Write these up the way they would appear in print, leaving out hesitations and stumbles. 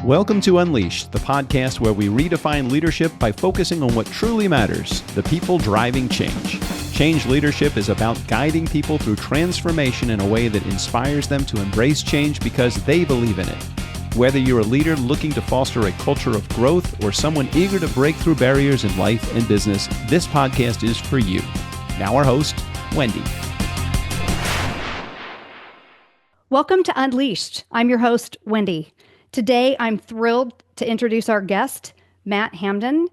Welcome to Unleashed, the podcast where we redefine leadership by focusing on what truly matters, the people driving change. Change leadership is about guiding people through transformation in a way that inspires them to embrace change because they believe in it. Whether you're a leader looking to foster a culture of growth or someone eager to break through barriers in life and business, this podcast is for you. Now our host, Wendi. Welcome to Unleashed. I'm your host, Wendi. Today, I'm thrilled to introduce our guest, Matt Hampton,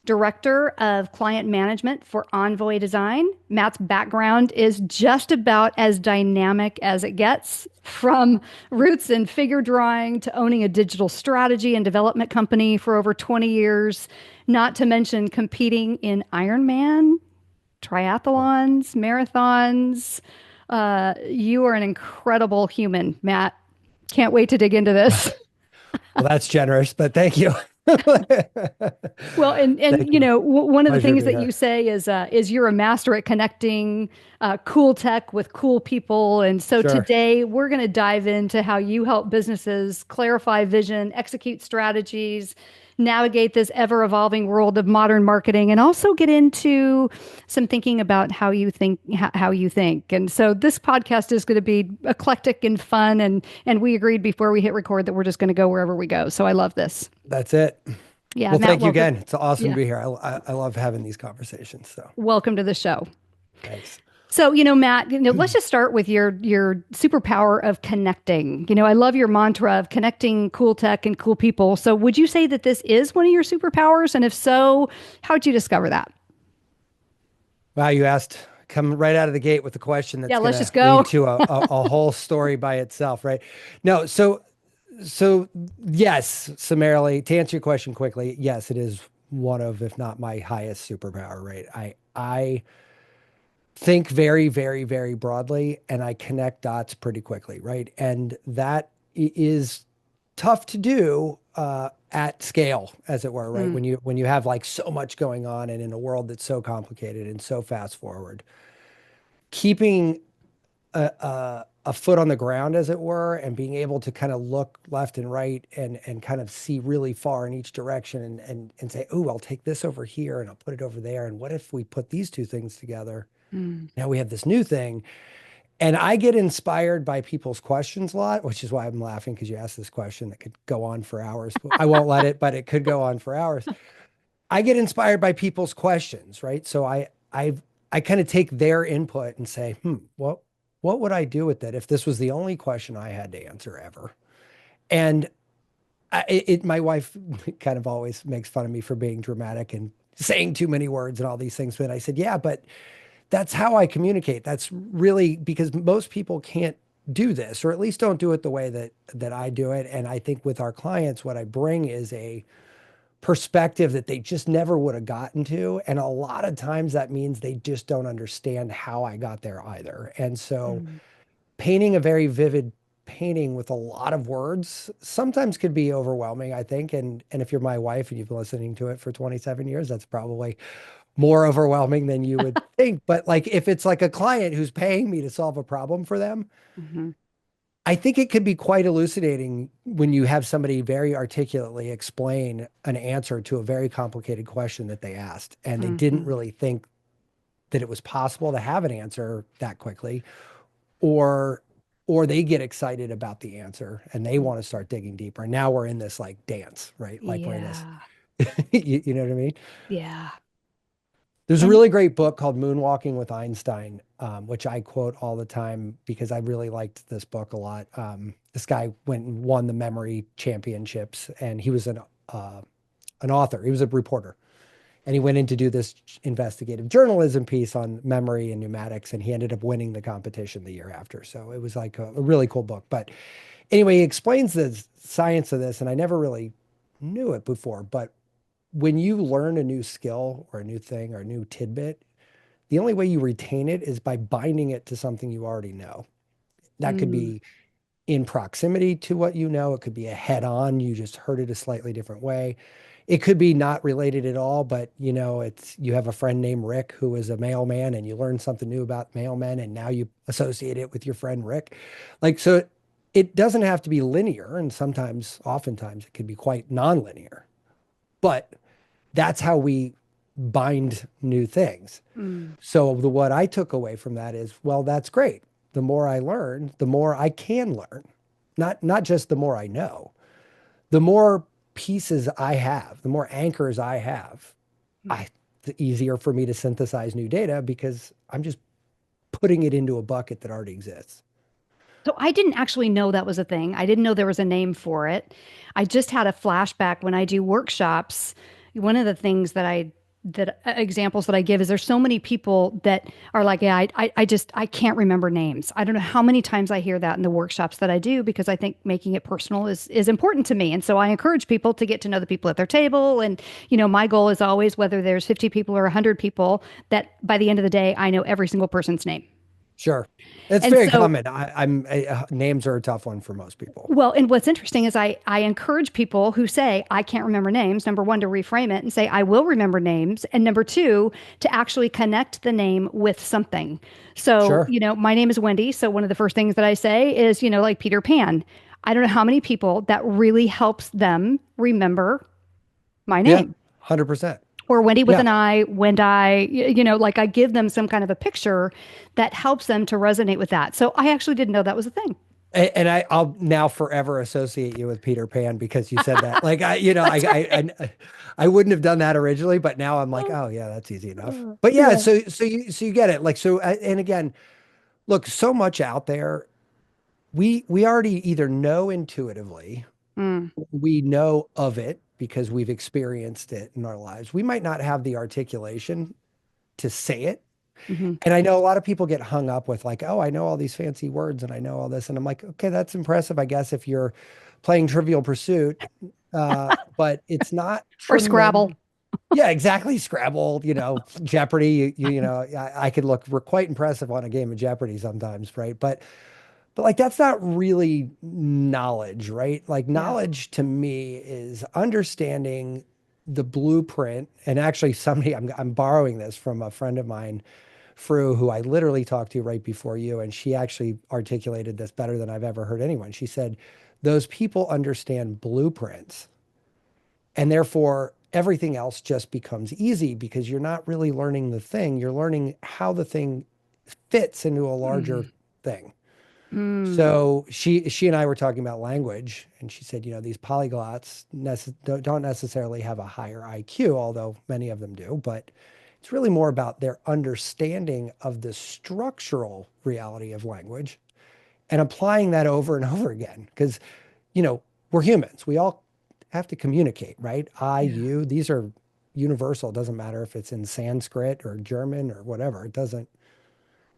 Director of Client Management for Envoy Design. Matt's background is just about as dynamic as it gets, from roots in figure drawing to owning a digital strategy and development company for over 20 years, not to mention competing in Ironman, triathlons, marathons. You are an incredible human, Matt. Can't wait to dig into this. Well, that's generous, but thank you. Well, and you know, one of the things that you say is you're a master at connecting cool tech with cool people. And so today we're going to dive into how you help businesses clarify vision, execute strategies, navigate this ever-evolving world of modern marketing, and also get into some thinking about how you think. And so this podcast is going to be eclectic and fun, and we agreed before we hit record that we're just going to go wherever we go. So I love this. That's it. Yeah. Well, Matt, thank you welcome. again. It's awesome to be here. I love having these conversations. So welcome to the show. Thanks. So, Matt, let's just start with your superpower of connecting. I love your mantra of connecting cool tech and cool people. So would you say that this is one of your superpowers? And if so, how'd you discover that? Wow, you come right out of the gate with the question that's let's just go lead to a whole story by itself, right? No, so yes, summarily, to answer your question quickly, yes, it is one of, if not my highest superpower, right? I think very, very, very broadly, and I connect dots pretty quickly, right? And that is tough to do at scale, as it were, right? When you have like so much going on, and in a world that's so complicated and so fast forward, keeping a foot on the ground, as it were, and being able to kind of look left and right and kind of see really far in each direction and say, oh, I'll take this over here and I'll put it over there. And what if we put these two things together? Now we have this new thing. And I get inspired by people's questions a lot, which is why I'm laughing, because you asked this question that could go on for hours. I won't let it, but it could go on for hours. I get inspired by people's questions, right? So I kind of take their input and say, what would I do with that if this was the only question I had to answer ever? And my wife kind of always makes fun of me for being dramatic and saying too many words and all these things. But I said, yeah, but that's how I communicate. That's really because most people can't do this, or at least don't do it the way that I do it. And I think with our clients, what I bring is a perspective that they just never would have gotten to. And a lot of times that means they just don't understand how I got there either. And so painting a very vivid painting with a lot of words sometimes could be overwhelming, I think. And if you're my wife and you've been listening to it for 27 years, that's probably more overwhelming than you would think. But like, if it's like a client who's paying me to solve a problem for them, I think it could be quite elucidating when you have somebody very articulately explain an answer to a very complicated question that they asked, and they didn't really think that it was possible to have an answer that quickly, or they get excited about the answer and they want to start digging deeper. And now we're in this like dance, right? Like we're in this, you know what I mean? Yeah. There's a really great book called Moonwalking with Einstein, which I quote all the time because I really liked this book a lot. This guy went and won the memory championships, and he was an author. He was a reporter, and he went in to do this investigative journalism piece on memory and pneumatics, and he ended up winning the competition the year after. So it was like a really cool book. But anyway, he explains the science of this, and I never really knew it before, but when you learn a new skill or a new thing or a new tidbit, the only way you retain it is by binding it to something you already know. That could be in proximity to what you know. It could be a head-on. You just heard it a slightly different way. It could be not related at all, but you have a friend named Rick who is a mailman, and you learn something new about mailmen, and now you associate it with your friend Rick. So it doesn't have to be linear, and oftentimes it can be quite nonlinear, but that's how we bind new things. So what I took away from that is, well, that's great. The more I learn, the more I can learn. Not just the more I know. The more pieces I have, the more anchors I have, the easier for me to synthesize new data because I'm just putting it into a bucket that already exists. So I didn't actually know that was a thing. I didn't know there was a name for it. I just had a flashback when I do workshops. One of the things that examples that I give is there's so many people that are like, yeah, I can't remember names. I don't know how many times I hear that in the workshops that I do because I think making it personal is important to me. And so I encourage people to get to know the people at their table. And, my goal is always, whether there's 50 people or 100 people, that by the end of the day, I know every single person's name. Sure. It's very common. Names are a tough one for most people. Well, and what's interesting is I encourage people who say, I can't remember names, number one, to reframe it and say, I will remember names. And number two, to actually connect the name with something. So, Sure. My name is Wendi. So one of the first things that I say is, like Peter Pan. I don't know how many people that really helps them remember my name. Yeah, 100%. Or Wendi with an I, Wendi, like I give them some kind of a picture that helps them to resonate with that. So I actually didn't know that was a thing. And I'll now forever associate you with Peter Pan because you said that. Like I wouldn't have done that originally, but now I'm like, oh yeah, that's easy enough. But yeah, so you get it. Like and again, look, so much out there. We already either know intuitively, we know of it because we've experienced it in our lives. We might not have the articulation to say it. And I know a lot of people get hung up with like, oh, I know all these fancy words and I know all this. And I'm like, okay, that's impressive, I guess, if you're playing Trivial Pursuit. But it's not. Or Scrabble. Yeah, exactly. Scrabble, Jeopardy, I could look quite impressive on a game of Jeopardy sometimes, right? But like, that's not really knowledge, right? Like knowledge to me is understanding the blueprint. And actually I'm borrowing this from a friend of mine, Fru, who I literally talked to right before you. And she actually articulated this better than I've ever heard anyone. She said, those people understand blueprints and therefore everything else just becomes easy because you're not really learning the thing. You're learning how the thing fits into a larger thing. So she and I were talking about language, and she said, these polyglots don't necessarily have a higher IQ, although many of them do, but it's really more about their understanding of the structural reality of language and applying that over and over again. Because, we're humans. We all have to communicate, right? You, these are universal. It doesn't matter if it's in Sanskrit or German or whatever. It doesn't.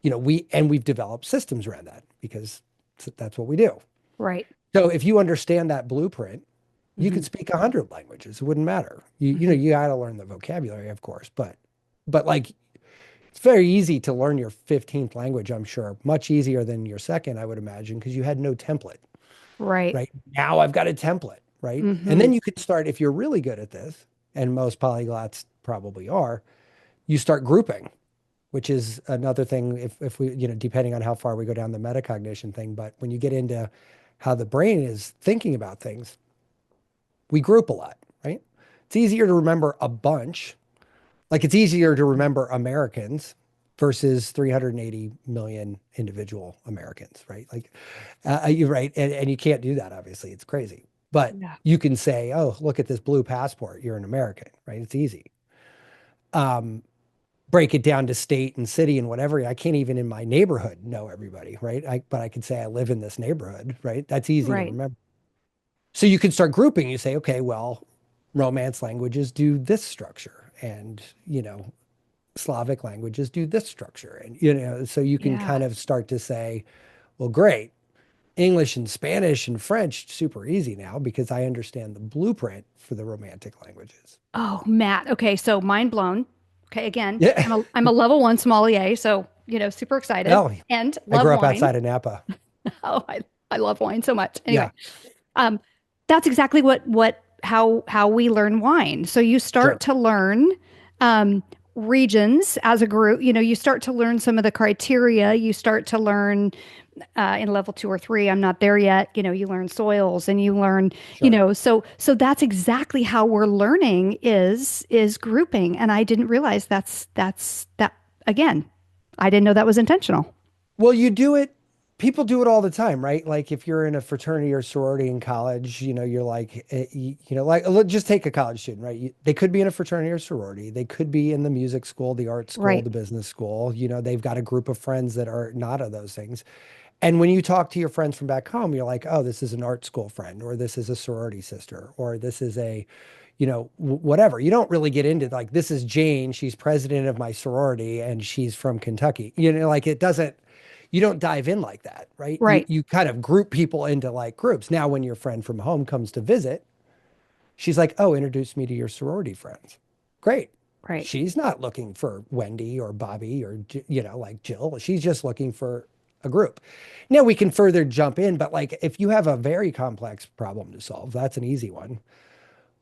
We've developed systems around that because that's what we do. Right. So if you understand that blueprint, you could speak 100 languages. It wouldn't matter. You got to learn the vocabulary, of course, but like, it's very easy to learn your 15th language, I'm sure. Much easier than your second, I would imagine, because you had no template. Right. Right. Now I've got a template, right? And then you could start, if you're really good at this, and most polyglots probably are, you start grouping, which is another thing if we, depending on how far we go down the metacognition thing. But when you get into how the brain is thinking about things, we group a lot, right? It's easier to remember a bunch. Like it's easier to remember Americans versus 380 million individual Americans, right? Like, you're right. And you can't do that, obviously. It's crazy. But you can say, oh, look at this blue passport. You're an American, right? It's easy. Break it down to state and city and whatever. I can't even in my neighborhood know everybody, right? But I can say I live in this neighborhood, right? That's easy to remember. So you can start grouping. You say, okay, well, Romance languages do this structure, and Slavic languages do this structure, and so you can kind of start to say, well, great, English and Spanish and French, super easy now because I understand the blueprint for the Romantic languages. Oh, Matt. Okay, so mind blown. Okay, again, I'm a level 1 sommelier, so super excited. Oh, and love I grew up wine. outside of Napa. Oh, I love wine so much. Anyway, that's exactly how we learn wine. So you start to learn regions as a group. You start to learn some of the criteria. You start to learn in level 2 or 3. I'm not there yet. You learn soils and you learn, Sure. so that's exactly how we're learning is grouping. And I didn't realize that again. I didn't know that was intentional. Well, you do it, people do it all the time, right? Like if you're in a fraternity or sorority in college, you're like, like, just take a college student, right? They could be in a fraternity or sorority. They could be in the music school, the art school, Right. the business school. They've got a group of friends that are not of those things. And when you talk to your friends from back home, you're like, oh, this is an art school friend, or this is a sorority sister, or this is a, whatever. You don't really get into like, this is Jane. She's president of my sorority and she's from Kentucky. Like it doesn't, you don't dive in like that, right? You, Right. you kind of group people into like groups. Now, when your friend from home comes to visit, she's like, oh, introduce me to your sorority friends. Great. Right. She's not looking for Wendy or Bobby or, like Jill. She's just looking for a group. Now we can further jump in, but like if you have a very complex problem to solve, that's an easy one.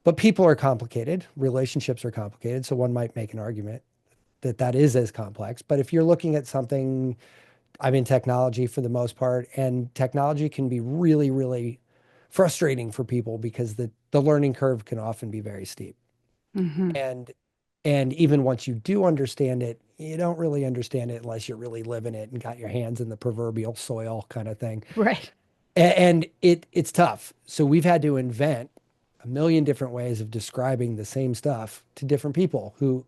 But people are complicated, relationships are complicated. So one might make an argument that that is as complex. But if you're looking at something, I'm in technology for the most part, and technology can be really, really frustrating for people because the learning curve can often be very steep. Hmm. And and even once you do understand it, you don't really understand it unless you're really living it and got your hands in the proverbial soil kind of thing. Right. And it's tough. So we've had to invent a million different ways of describing the same stuff to different people who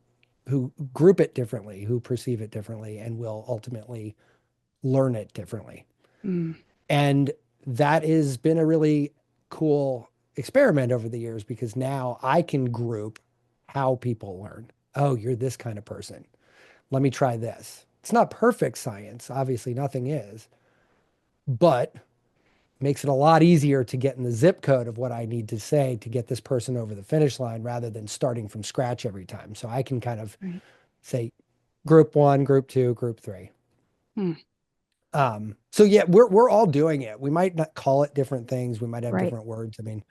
group it differently, who perceive it differently, and will ultimately learn it differently. Mm. And that has been a really cool experiment over the years because now I can group how people learn. Oh, you're this kind of person. Let me try this. It's not perfect science. Obviously, nothing is, but makes it a lot easier to get in the zip code of what I need to say to get this person over the finish line rather than starting from scratch every time. So I can kind of Right. say group one, group two, group three. Mm. So yeah, we're all doing it. We might not call it different things. We might have Right. different words. I mean,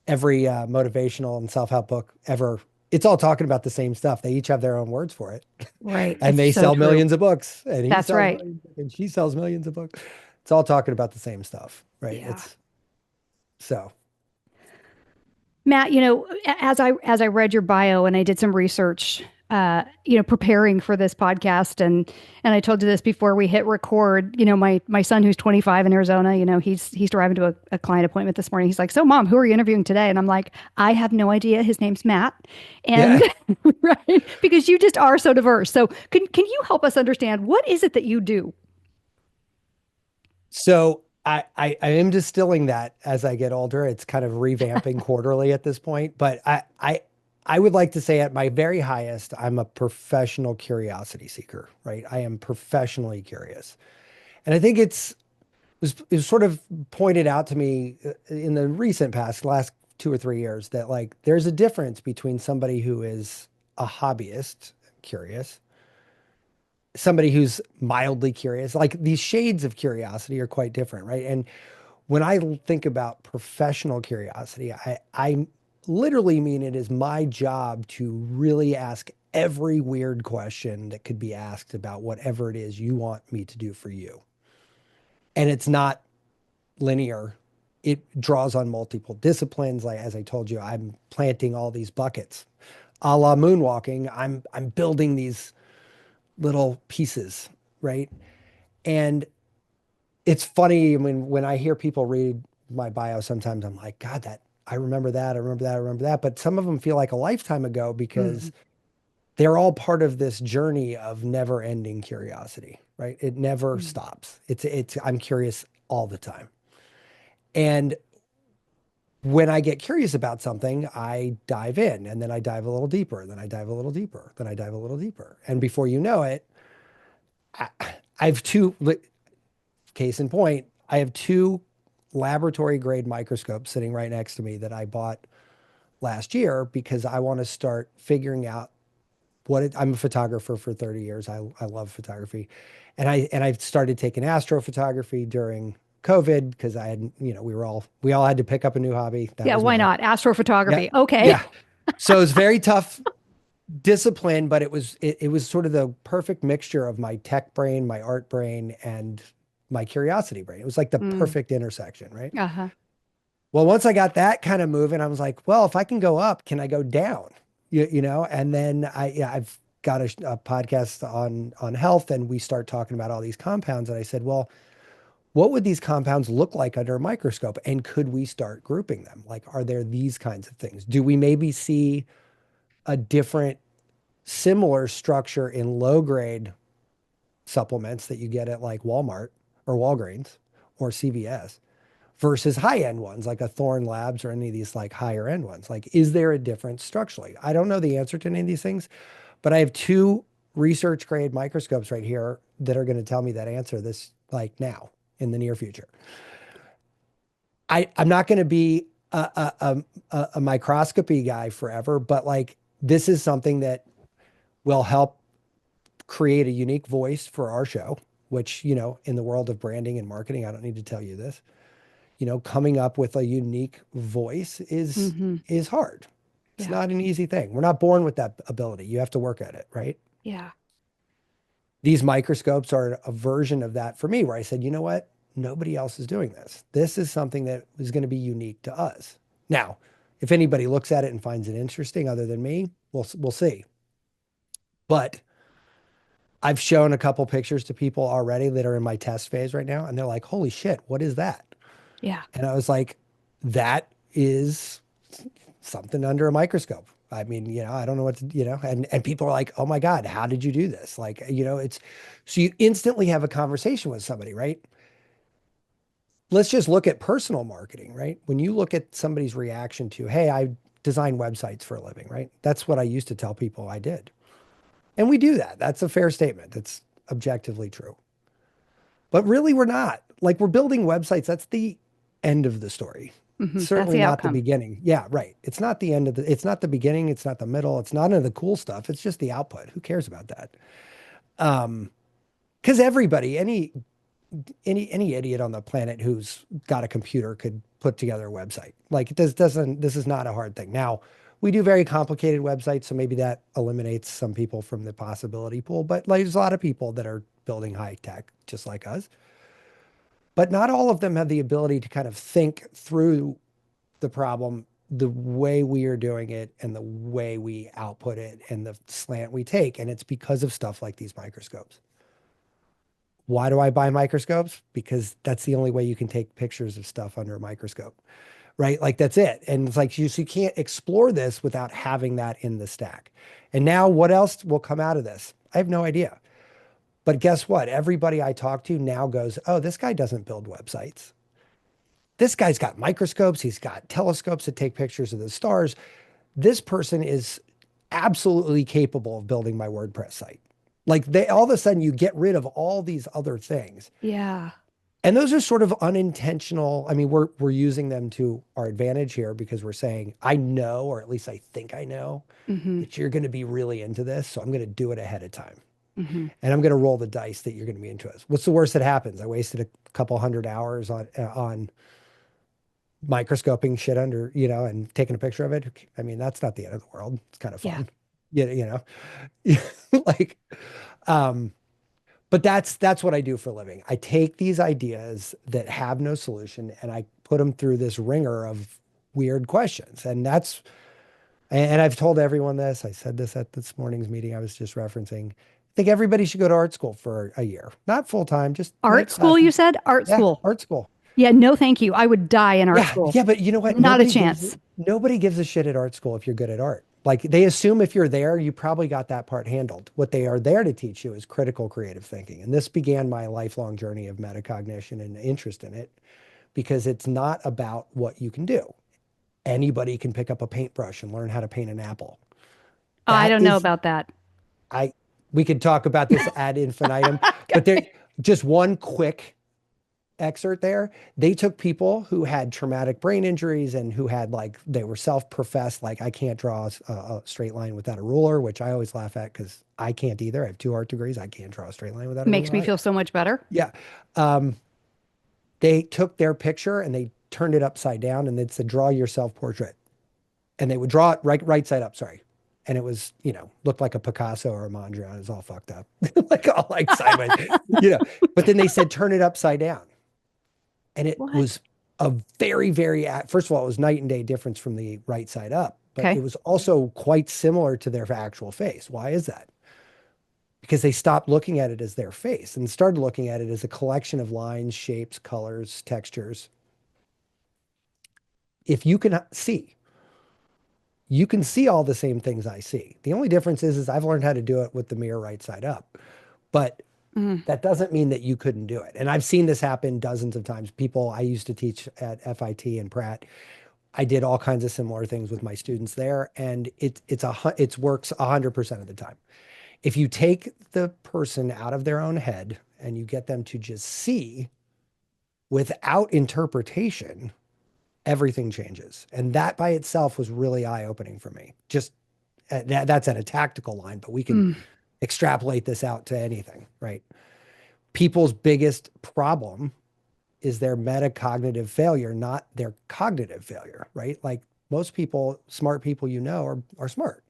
every motivational and self-help book ever, it's all talking about the same stuff. They each have their own words for it. Right. And It's they so sell true. millions of books and he That's sells right. millions and she sells millions of books. It's all talking about the same stuff, right? Yeah. It's so Matt, as I read your bio and I did some research, preparing for this podcast, and I told you this before we hit record. My son who's 25 in Arizona, he's driving to a client appointment this morning. He's like, "So, Mom, who are you interviewing today?" And I'm like, "I have no idea. His name's Matt," and yeah. right, because you just are so diverse. So, can you help us understand what is it that you do? So I am distilling that as I get older. It's kind of revamping quarterly at this point, but I would like to say at my very highest, I'm a professional curiosity seeker, right? I am professionally curious. And I think it was sort of pointed out to me in the recent past, last 2 or 3 years, that like there's a difference between somebody who is a hobbyist, curious, somebody who's mildly curious. Like these shades of curiosity are quite different, right? And when I think about professional curiosity, I literally mean it is my job to really ask every weird question that could be asked about whatever it is you want me to do for you. And it's not linear. It draws on multiple disciplines. Like as I told you, I'm planting all these buckets. A la moonwalking, I'm building these little pieces, right? And it's funny when I hear people read my bio, sometimes I'm like, God, that I remember that, I remember that, I remember that. But some of them feel like a lifetime ago because Mhm. they're all part of this journey of never ending curiosity, right? It never Mhm. stops. I'm curious all the time. And when I get curious about something, I dive in and then I dive a little deeper, then I dive a little deeper, then I dive a little deeper. And before you know it, I, I have case in point, I have two laboratory grade microscopes sitting right next to me that I bought last year because I want to start figuring out I'm a photographer for 30 years. I love photography. And I started taking astrophotography during COVID because I had, we all had to pick up a new hobby. That Yeah, was why mine. not? Yeah. Astrophotography. Okay. Yeah. So it's very tough discipline, but it was sort of the perfect mixture of my tech brain, my art brain, and my curiosity brain. It was like the perfect intersection, right? Uh-huh. Well, once I got that kind of moving, I was like, well, if I can go up, can I go down? You know, and then I've got a podcast on health, and we start talking about all these compounds. And I said, well, what would these compounds look like under a microscope? And could we start grouping them? Like, are there these kinds of things? Do we maybe see a different, similar structure in low grade supplements that you get at like Walmart or Walgreens or CVS versus high end ones like a Thorne Labs or any of these like higher end ones? Like, is there a difference structurally? I don't know the answer to any of these things, but I have two research grade microscopes right here that are going to tell me that answer this like now in the near future. I'm not going to be a microscopy guy forever, but like this is something that will help create a unique voice for our show, which, you know, in the world of branding and marketing, I don't need to tell you this, you know, coming up with a unique voice is hard. It's not an easy thing. We're not born with that ability. You have to work at it, right? Yeah. These microscopes are a version of that for me, where I said, you know what? Nobody else is doing this. This is something that is going to be unique to us. Now, if anybody looks at it and finds it interesting other than me, we'll see. But I've shown a couple pictures to people already that are in my test phase right now, and they're like, holy shit, what is that? Yeah. And I was like, that is something under a microscope. I mean, you know, I don't know what to, you know, and people are like, oh my God, how did you do this? Like, you know, it's, so you instantly have a conversation with somebody, right? Let's just look at personal marketing, right? When you look at somebody's reaction to, hey, I design websites for a living, right? That's what I used to tell people I did. And we do that. That's a fair statement. That's objectively true. But really, we're not. Like, we're building websites. That's the end of the story. Certainly not the beginning. Yeah, right. It's not the end of the, it's not the beginning. It's not the middle. It's not any of the cool stuff. It's just the output. Who cares about that? Because everybody, any idiot on the planet who's got a computer could put together a website. Like, this is not a hard thing. Now, we do very complicated websites, so maybe that eliminates some people from the possibility pool, but like, there's a lot of people that are building high tech just like us. But not all of them have the ability to kind of think through the problem the way we are doing it and the way we output it and the slant we take. And it's because of stuff like these microscopes. Why do I buy microscopes? Because that's the only way you can take pictures of stuff under a microscope, right? Like, that's it. And it's like, you can't explore this without having that in the stack. And now what else will come out of this? I have no idea. But guess what? Everybody I talk to now goes, oh, this guy doesn't build websites. This guy's got microscopes. He's got telescopes that take pictures of the stars. This person is absolutely capable of building my WordPress site. Like, all of a sudden you get rid of all these other things. Yeah. And those are sort of unintentional. I mean, we're using them to our advantage here because we're saying, I know, or at least I think I know that you're going to be really into this. So I'm going to do it ahead of time. And I'm going to roll the dice that you're going to be into it. What's the worst that happens? I wasted a couple 100 hours on microscoping shit under, you know, and taking a picture of it. I mean, that's not the end of the world. It's kind of fun. Yeah. You know, like, but that's what I do for a living. I take these ideas that have no solution and I put them through this ringer of weird questions. And I've told everyone this. I said this at this morning's meeting I was just referencing. I think everybody should go to art school for a year, not full time, just art school. You said art school. Art school. Yeah, no, thank you. I would die in art school. Yeah, but you know what? Not a chance. Nobody gives a shit at art school if you're good at art. Like, they assume if you're there, you probably got that part handled. What they are there to teach you is critical creative thinking. And this began my lifelong journey of metacognition and interest in it, because it's not about what you can do. Anybody can pick up a paintbrush and learn how to paint an apple. I don't know about that. We could talk about this ad infinitum, but there, just one quick excerpt there. They took people who had traumatic brain injuries and who had, like, they were self-professed, like, I can't draw a straight line without a ruler, which I always laugh at because I can't either. I have 2 art degrees. I can't draw a straight line without a ruler. Makes me feel so much better. Yeah. They took their picture and they turned it upside down and they said, draw your self-portrait. And they would draw it right side up, sorry. and it was, looked like a Picasso or a Mondrian. It was all fucked up, like all like sideways, But then they said turn it upside down, and it What? was a very, very. First of all, it was night and day difference from the right side up, but Okay. it was also quite similar to their actual face. Why is that? Because they stopped looking at it as their face and started looking at it as a collection of lines, shapes, colors, textures. If you can see, you can see all the same things I see. The only difference is I've learned how to do it with the mirror right side up. But that doesn't mean that you couldn't do it. And I've seen this happen dozens of times. People I used to teach at FIT and Pratt, I did all kinds of similar things with my students there, and it works 100% of the time. If you take the person out of their own head and you get them to just see without interpretation, everything changes. And that by itself was really eye-opening for me. Just that's at a tactical line, but we can extrapolate this out to anything, right? People's biggest problem is their metacognitive failure, not their cognitive failure, right? Like most people, smart people are smart,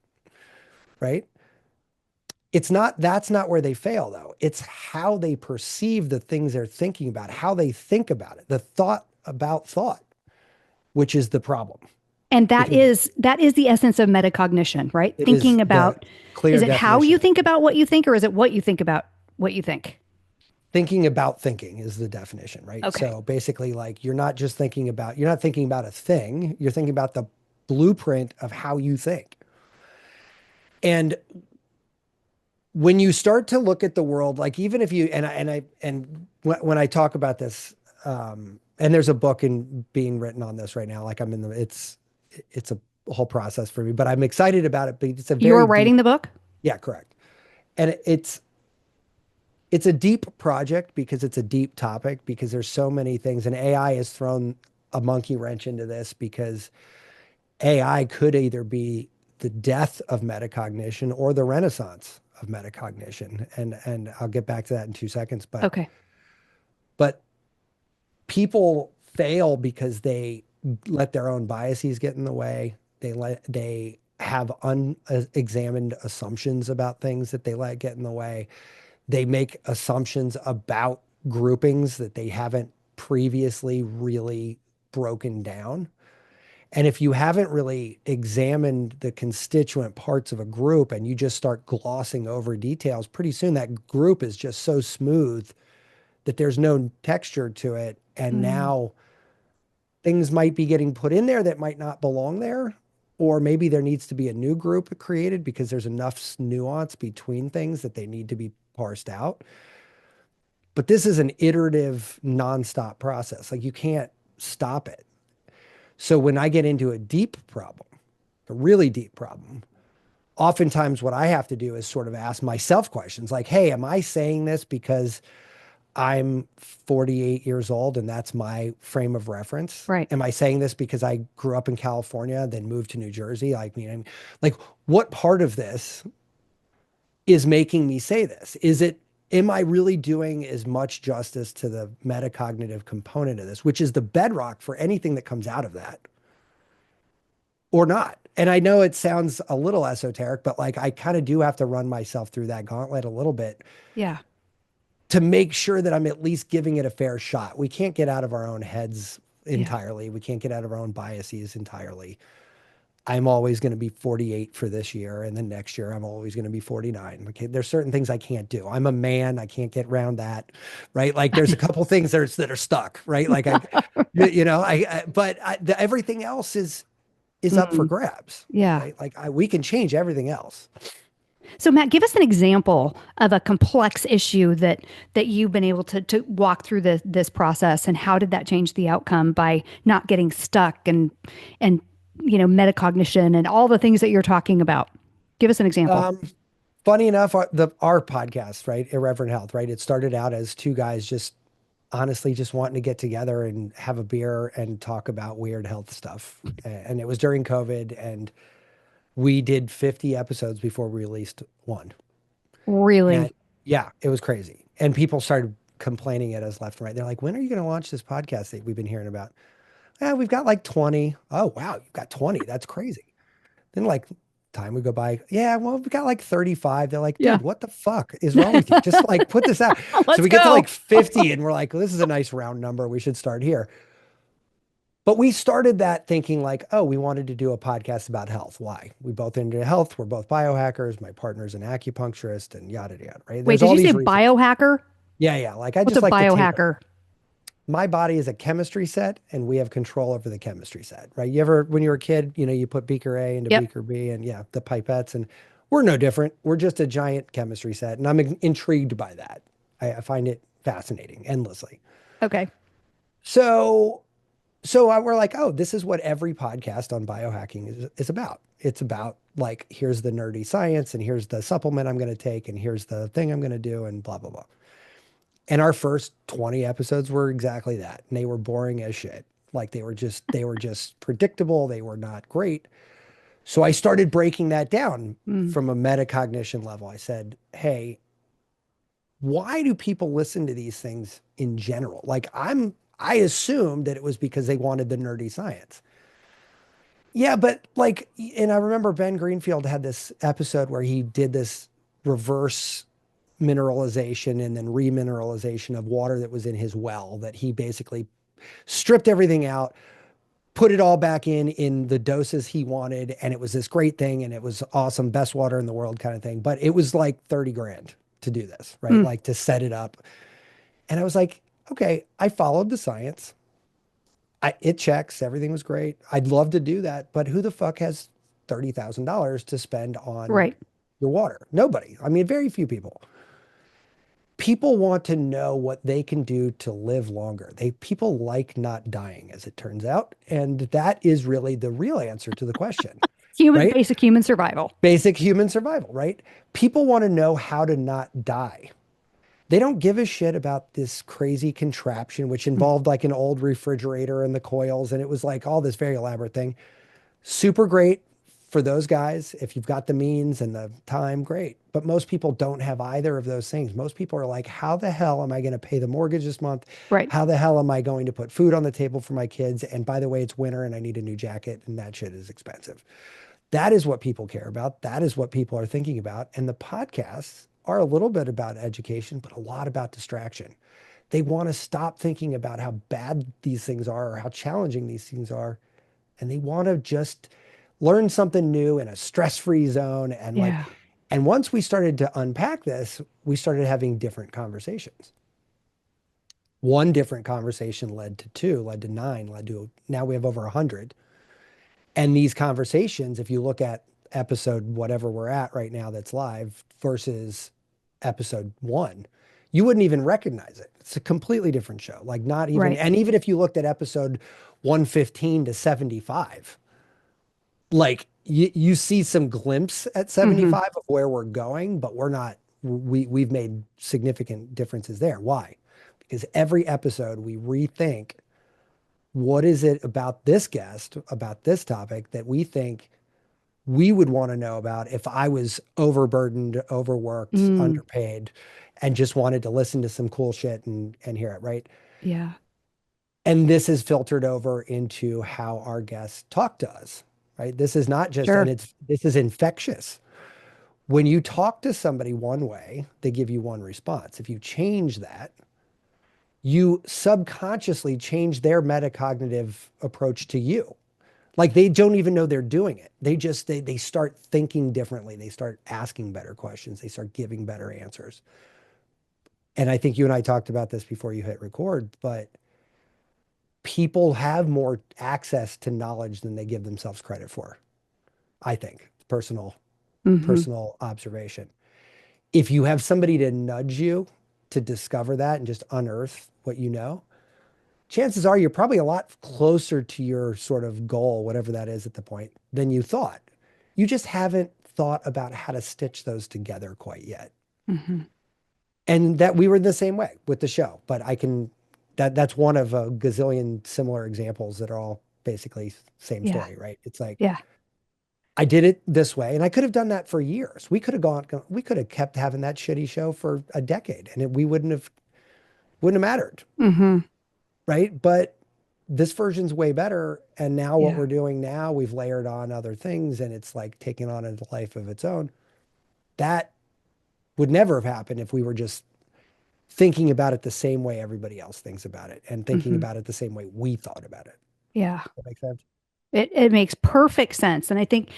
right? That's not where they fail though. It's how they perceive the things they're thinking about, how they think about it, the thought about thought, which is the problem. And that is the essence of metacognition, right? It is Thinking the about, clear is it how you definition. think about what you think, or is it what you think about what you think? Thinking about thinking is the definition, right? Okay. So basically, like you're not thinking about a thing, you're thinking about the blueprint of how you think. And when you start to look at the world, like even if you, when I talk about this, and there's a book being written on this right now, like it's a whole process for me, but I'm excited about it. But it's a very You're writing the book? Yeah, correct. And it's a deep project because it's a deep topic because there's so many things, and AI has thrown a monkey wrench into this because AI could either be the death of metacognition or the renaissance of metacognition. And I'll get back to that in 2 seconds. But Okay. but people fail because they let their own biases get in the way. They have unexamined assumptions about things that they let get in the way. They make assumptions about groupings that they haven't previously really broken down. And if you haven't really examined the constituent parts of a group and you just start glossing over details, pretty soon that group is just so smooth that there's no texture to it. And now things might be getting put in there that might not belong there. Or maybe there needs to be a new group created because there's enough nuance between things that they need to be parsed out. But this is an iterative, nonstop process. Like you can't stop it. So when I get into a deep problem, a really deep problem, oftentimes what I have to do is sort of ask myself questions like, hey, am I saying this because I'm 48 years old and that's my frame of reference? Right. Am I saying this because I grew up in California, then moved to New Jersey? Like what part of this is making me say this? Am I really doing as much justice to the metacognitive component of this, which is the bedrock for anything that comes out of that, or not? And I know it sounds a little esoteric, but like I kind of do have to run myself through that gauntlet a little bit. Yeah. To make sure that I'm at least giving it a fair shot. We can't get out of our own heads entirely. Yeah. We can't get out of our own biases entirely. I'm always going to be 48 for this year. And then next year, I'm always going to be 49. Okay. There's certain things I can't do. I'm a man. I can't get around that. Right. Like there's a couple things that are stuck. Right. Like, everything else is up for grabs. Yeah. Right? Like we can change everything else. So Matt, give us an example of a complex issue that you've been able to walk through this process, and how did that change the outcome by not getting stuck and metacognition and all the things that you're talking about? Give us an example. Funny enough, our podcast, right, Irreverent Health, right, it started out as two guys just honestly just wanting to get together and have a beer and talk about weird health stuff. And it was during COVID, and we did 50 episodes before we released one. Really? And yeah, it was crazy. And people started complaining at us left and right. They're like, when are you going to launch this podcast that we've been hearing about? We've got like 20. Oh, wow, you've got 20. That's crazy. Then like time would go by. Yeah, well, we got like 35. They're like, Yeah. dude, what the fuck is wrong with you? Just like put this out. So Let's we get to go. like 50 and we're like, well, this is a nice round number. We should start here. But we started that thinking like, oh, we wanted to do a podcast about health. Why? We both into health. We're both biohackers. My partner's an acupuncturist and yada, yada, right? Wait, There's did all you say these reasons. biohacker? Yeah, yeah. Like I What's a just like to take biohacker? my body is a chemistry set and we have control over the chemistry set, right? You ever, when you were a kid, you put beaker A into Yep. beaker B and yeah, the pipettes, and we're no different. We're just a giant chemistry set. And I'm intrigued by that. I find it fascinating endlessly. Okay. So we're like, oh, this is what every podcast on biohacking is about. It's about like, here's the nerdy science and here's the supplement I'm going to take and here's the thing I'm going to do and blah, blah, blah. And our first 20 episodes were exactly that. And they were boring as shit. Like they were just predictable. They were not great. So I started breaking that down from a metacognition level. I said, hey, why do people listen to these things in general? Like I assumed that it was because they wanted the nerdy science. Yeah, but like, and I remember Ben Greenfield had this episode where he did this reverse mineralization and then remineralization of water that was in his well, that he basically stripped everything out, put it all back in the doses he wanted, and it was this great thing and it was awesome, best water in the world kind of thing. But it was like 30 grand to do this, right? Like to set it up. And I was like, okay, I followed the science. It checks, everything was great. I'd love to do that, but who the fuck has $30,000 to spend on your water? Nobody. I mean, very few people. People want to know what they can do to live longer. People like not dying, as it turns out. And that is really the real answer to the question. Right? Basic human survival. Basic human survival, right? People want to know how to not die. They don't give a shit about this crazy contraption, which involved like an old refrigerator and the coils. And it was like all this very elaborate thing. Super great for those guys. If you've got the means and the time, great. But most people don't have either of those things. Most people are like, how the hell am I going to pay the mortgage this month? Right. How the hell am I going to put food on the table for my kids? And by the way, it's winter and I need a new jacket and that shit is expensive. That is what people care about. That is what people are thinking about. And the podcasts are a little bit about education, but a lot about distraction. They want to stop thinking about how bad these things are or how challenging these things are. And they want to just learn something new in a stress-free zone. And and once we started to unpack this, we started having different conversations. One different conversation led to 2, led to 9, led to, now we have over 100. And these conversations, if you look at episode whatever we're at right now that's live versus episode 1, you wouldn't even recognize it. It's a completely different show. Like not even, and even if you looked at episode 115 to 75, like you see some glimpse at 75 of where we're going, but we've made significant differences there. Why? Because every episode we rethink, what is it about this guest, about this topic that we think we would want to know about if I was overburdened, overworked, underpaid, and just wanted to listen to some cool shit and hear it, right? Yeah. And this is filtered over into how our guests talk to us, right? This is not just, this is infectious. When you talk to somebody one way, they give you one response. If you change that, you subconsciously change their metacognitive approach to you. Like they don't even know they're doing it. They start thinking differently. They start asking better questions. They start giving better answers. And I think you and I talked about this before you hit record, but people have more access to knowledge than they give themselves credit for. I think personal observation. If you have somebody to nudge you to discover that and just unearth what you know, chances are you're probably a lot closer to your sort of goal, whatever that is at the point, than you thought. You just haven't thought about how to stitch those together quite yet. And that we were the same way with the show, but that's one of a gazillion similar examples that are all basically same story, right? It's like, I did it this way and I could have done that for years. We could have kept having that shitty show for a decade and we wouldn't have mattered. Right. But this version's way better. And now what Yeah. we're doing now, we've layered on other things and it's like taking on a life of its own. That would never have happened if we were just thinking about it the same way everybody else thinks about it and thinking Hmm. about it the same way we thought about it. Yeah. That makes sense? It makes perfect sense. And I think,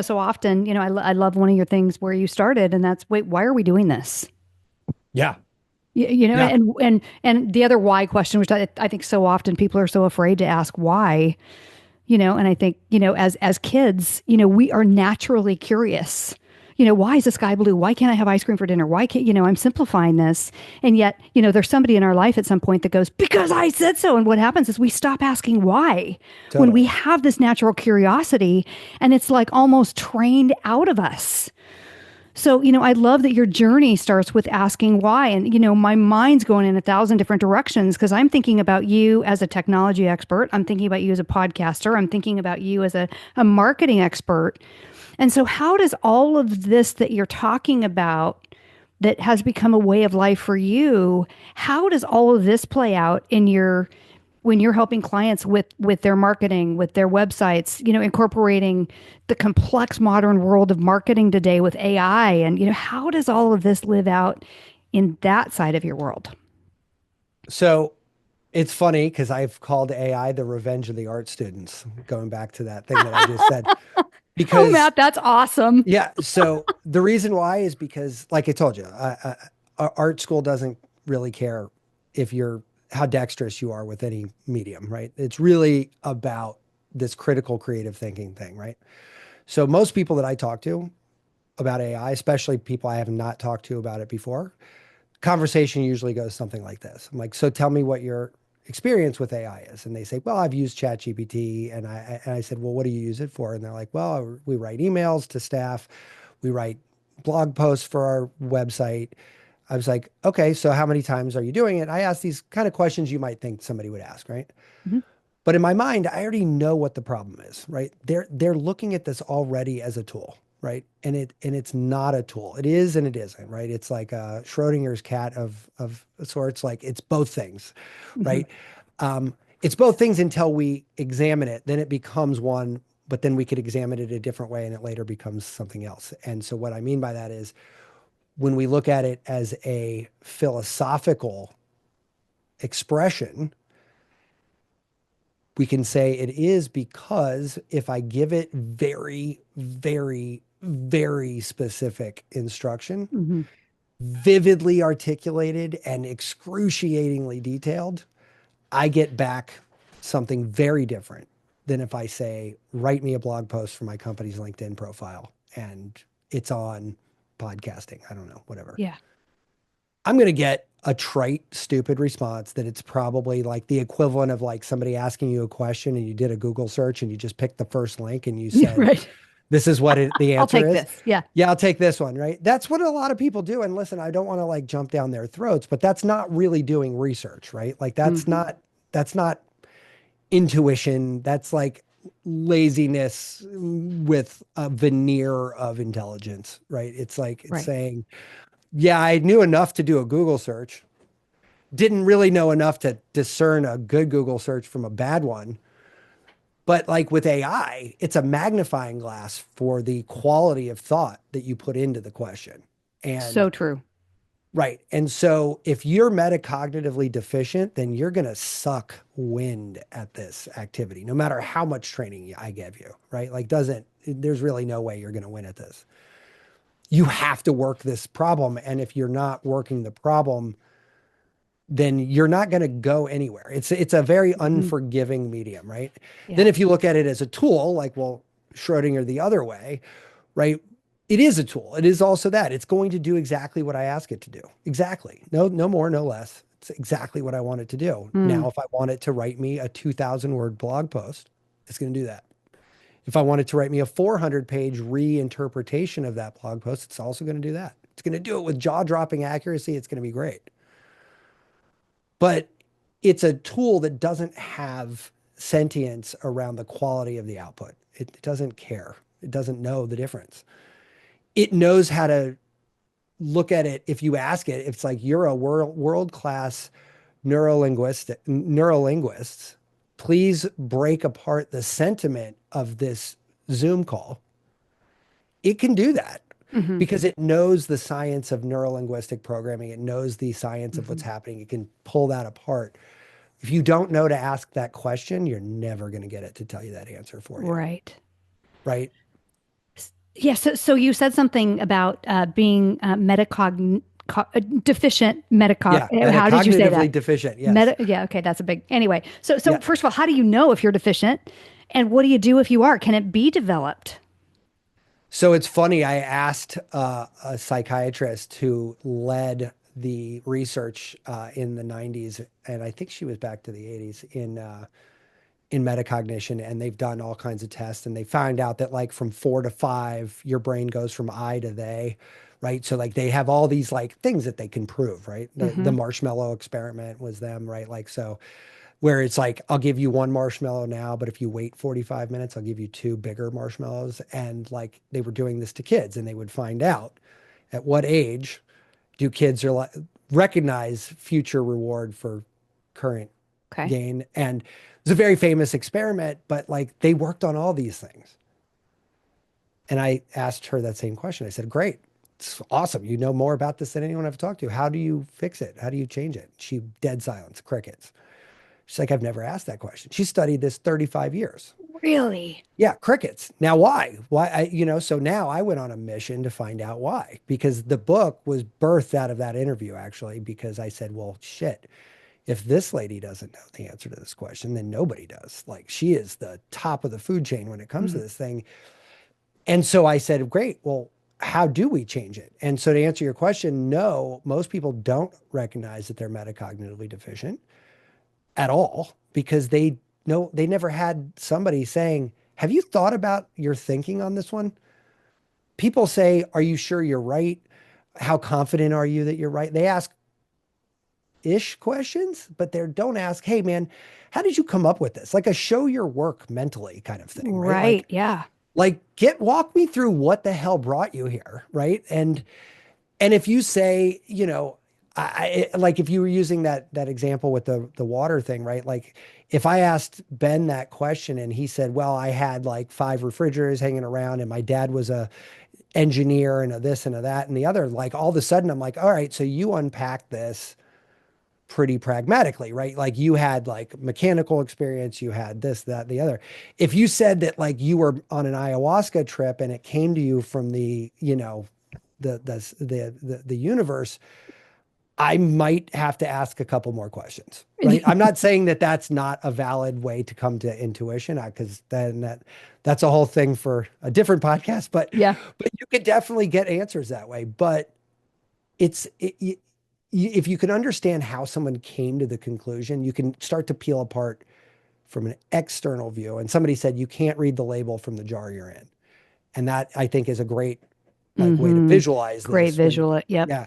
so often, I love one of your things where you started, and that's, wait, why are we doing this? Yeah. Yeah. And the other why question, which I think so often people are so afraid to ask why, and I think, as kids, we are naturally curious. Why is the sky blue? Why can't I have ice cream for dinner? Why can't, I'm simplifying this. And yet, there's somebody in our life at some point that goes, because I said so. And what happens is we stop asking why when we Totally. have this natural curiosity, and it's like almost trained out of us. So, I love that your journey starts with asking why. And, my mind's going in 1,000 different directions because I'm thinking about you as a technology expert. I'm thinking about you as a podcaster. I'm thinking about you as a marketing expert. And so, how does all of this that you're talking about that has become a way of life for you, how does all of this play out in your when you're helping clients with their marketing, with their websites, incorporating the complex modern world of marketing today with AI, and how does all of this live out in that side of your world? So it's funny because I've called AI the revenge of the art students, going back to that thing that I just said. Oh, Because, Matt, that's awesome. yeah, so the reason why is because, like I told you, art school doesn't really care if you're how dexterous you are with any medium, right? It's really about this critical creative thinking thing, right? So most people that I talk to about AI, especially people I have not talked to about it before, conversation usually goes something like this. I'm like, so tell me what your experience with AI is. And they say, well, I've used ChatGPT. And I said, well, what do you use it for? And they're like, well, we write emails to staff. We write blog posts for our website. I was like, okay, so how many times are you doing it? I asked these kind of questions you might think somebody would ask, right? Mhm. But in my mind, I already know what the problem is, right? They're looking at this already as a tool, right? And it's not a tool. It is and it isn't, right? It's like Schrodinger's cat of sorts. Like it's both things, Mhm. right? Um, it's both things until we examine it. Then it becomes one, but then we could examine it a different way, and it later becomes something else. And so what I mean by that is when we look at it as a philosophical expression, we can say it is because if I give it very, very, very specific instruction, Mhm. vividly articulated and excruciatingly detailed, I get back something very different than if I say, write me a blog post for my company's LinkedIn profile and it's on podcasting. I don't know, whatever. Yeah. I'm going to get a trite, stupid response that it's probably like the equivalent of like somebody asking you a question and you did a Google search and you just picked the first link and you said, Right. this is what the I'll answer take is. this. Yeah. Yeah, I'll take this one, right? That's what a lot of people do. And listen, I don't want to like jump down their throats, but that's not really doing research, right? Like Mhm. that's not intuition. That's like laziness with a veneer of intelligence, right? It's like it's Right. saying, yeah, I knew enough to do a Google search, didn't really know enough to discern a good Google search from a bad one. But like with AI, it's a magnifying glass for the quality of thought that you put into the question. And So true. right. And so if you're metacognitively deficient, then you're going to suck wind at this activity, no matter how much training I give you, right? Like, there's really no way you're going to win at this. You have to work this problem. And if you're not working the problem, then you're not going to go anywhere. It's a very Mhm. unforgiving medium, right? Then Yeah. if you look at it as a tool, like, well, Schrodinger the other way, right? It is a tool. It is also that. It's going to do exactly what I ask it to do. Exactly. No more, no less. It's exactly what I want it to do. Mm. Now, if I want it to write me a 2,000 word blog post, it's going to do that. If I wanted to write me a 400-page reinterpretation of that blog post, it's also going to do that. It's going to do it with jaw-dropping accuracy. It's going to be great. But it's a tool that doesn't have sentience around the quality of the output. It doesn't care. It doesn't know the difference. It knows how to look at it. If you ask it, it's like you're a world class neurolinguist. please break apart the sentiment of this Zoom call. It can do that because it knows the science of neurolinguistic programming. It knows the science of what's happening. It can pull that apart. If you don't know to ask that question, you're never going to get it to tell you that answer for you. Right. Right. Yeah. So you said something about being deficient Yeah. How did you say Metacognitively that? deficient. Yes. Yeah. Okay. That's a big. Anyway. So Yeah. first of all, how do you know if you're deficient, and what do you do if you are? Can it be developed? So it's funny. I asked a psychiatrist who led the research in the 90s, and I think she was back to the 80s in metacognition, and they've done all kinds of tests, and they found out that like from 4 to 5, your brain goes from I to they, right? So like they have all these like things that they can prove, right? The marshmallow experiment was them, right? Like so. Where it's like, I'll give you one marshmallow now, but if you wait 45 minutes, I'll give you 2 bigger marshmallows. And like they were doing this to kids, and they would find out at what age do kids recognize future reward for current Okay. gain. And it's a very famous experiment, but like they worked on all these things. And I asked her that same question. I said, great. It's awesome. You know more about this than anyone I've talked to. How do you fix it? How do you change it? She dead silence, crickets. She's like, I've never asked that question. She studied this 35 years. Really? Yeah, crickets. Now, why? So now I went on a mission to find out why, because the book was birthed out of that interview, actually, because I said, well, shit, if this lady doesn't know the answer to this question, then nobody does. Like she is the top of the food chain when it comes to this thing. And so I said, great, well, how do we change it? And so to answer your question, no, most people don't recognize that they're metacognitively deficient at all, because they never had somebody saying, have you thought about your thinking on this one? People say, are you sure you're right? How confident are you that you're right? They ask ish questions, but they don't ask, hey man, how did you come up with this? Like a show your work mentally kind of thing, right? Right. Yeah. Like walk me through what the hell brought you here, right? And if you say, like if you were using that example with the water thing, right? Like if I asked Ben that question and he said, well, I had like 5 refrigerators hanging around and my dad was a engineer and a this and a that and the other, like all of a sudden I'm like, all right, so you unpack this pretty pragmatically, right? Like you had like mechanical experience, you had this, that, the other. If you said that like you were on an ayahuasca trip and it came to you from the universe, I might have to ask a couple more questions, right? I'm not saying that that's not a valid way to come to intuition, because then that's a whole thing for a different podcast. But Yeah. but you could definitely get answers that way. But if you can understand how someone came to the conclusion, you can start to peel apart from an external view. And somebody said you can't read the label from the jar you're in, and that I think is a great way to visualize Great this. visual. Yep. Yeah.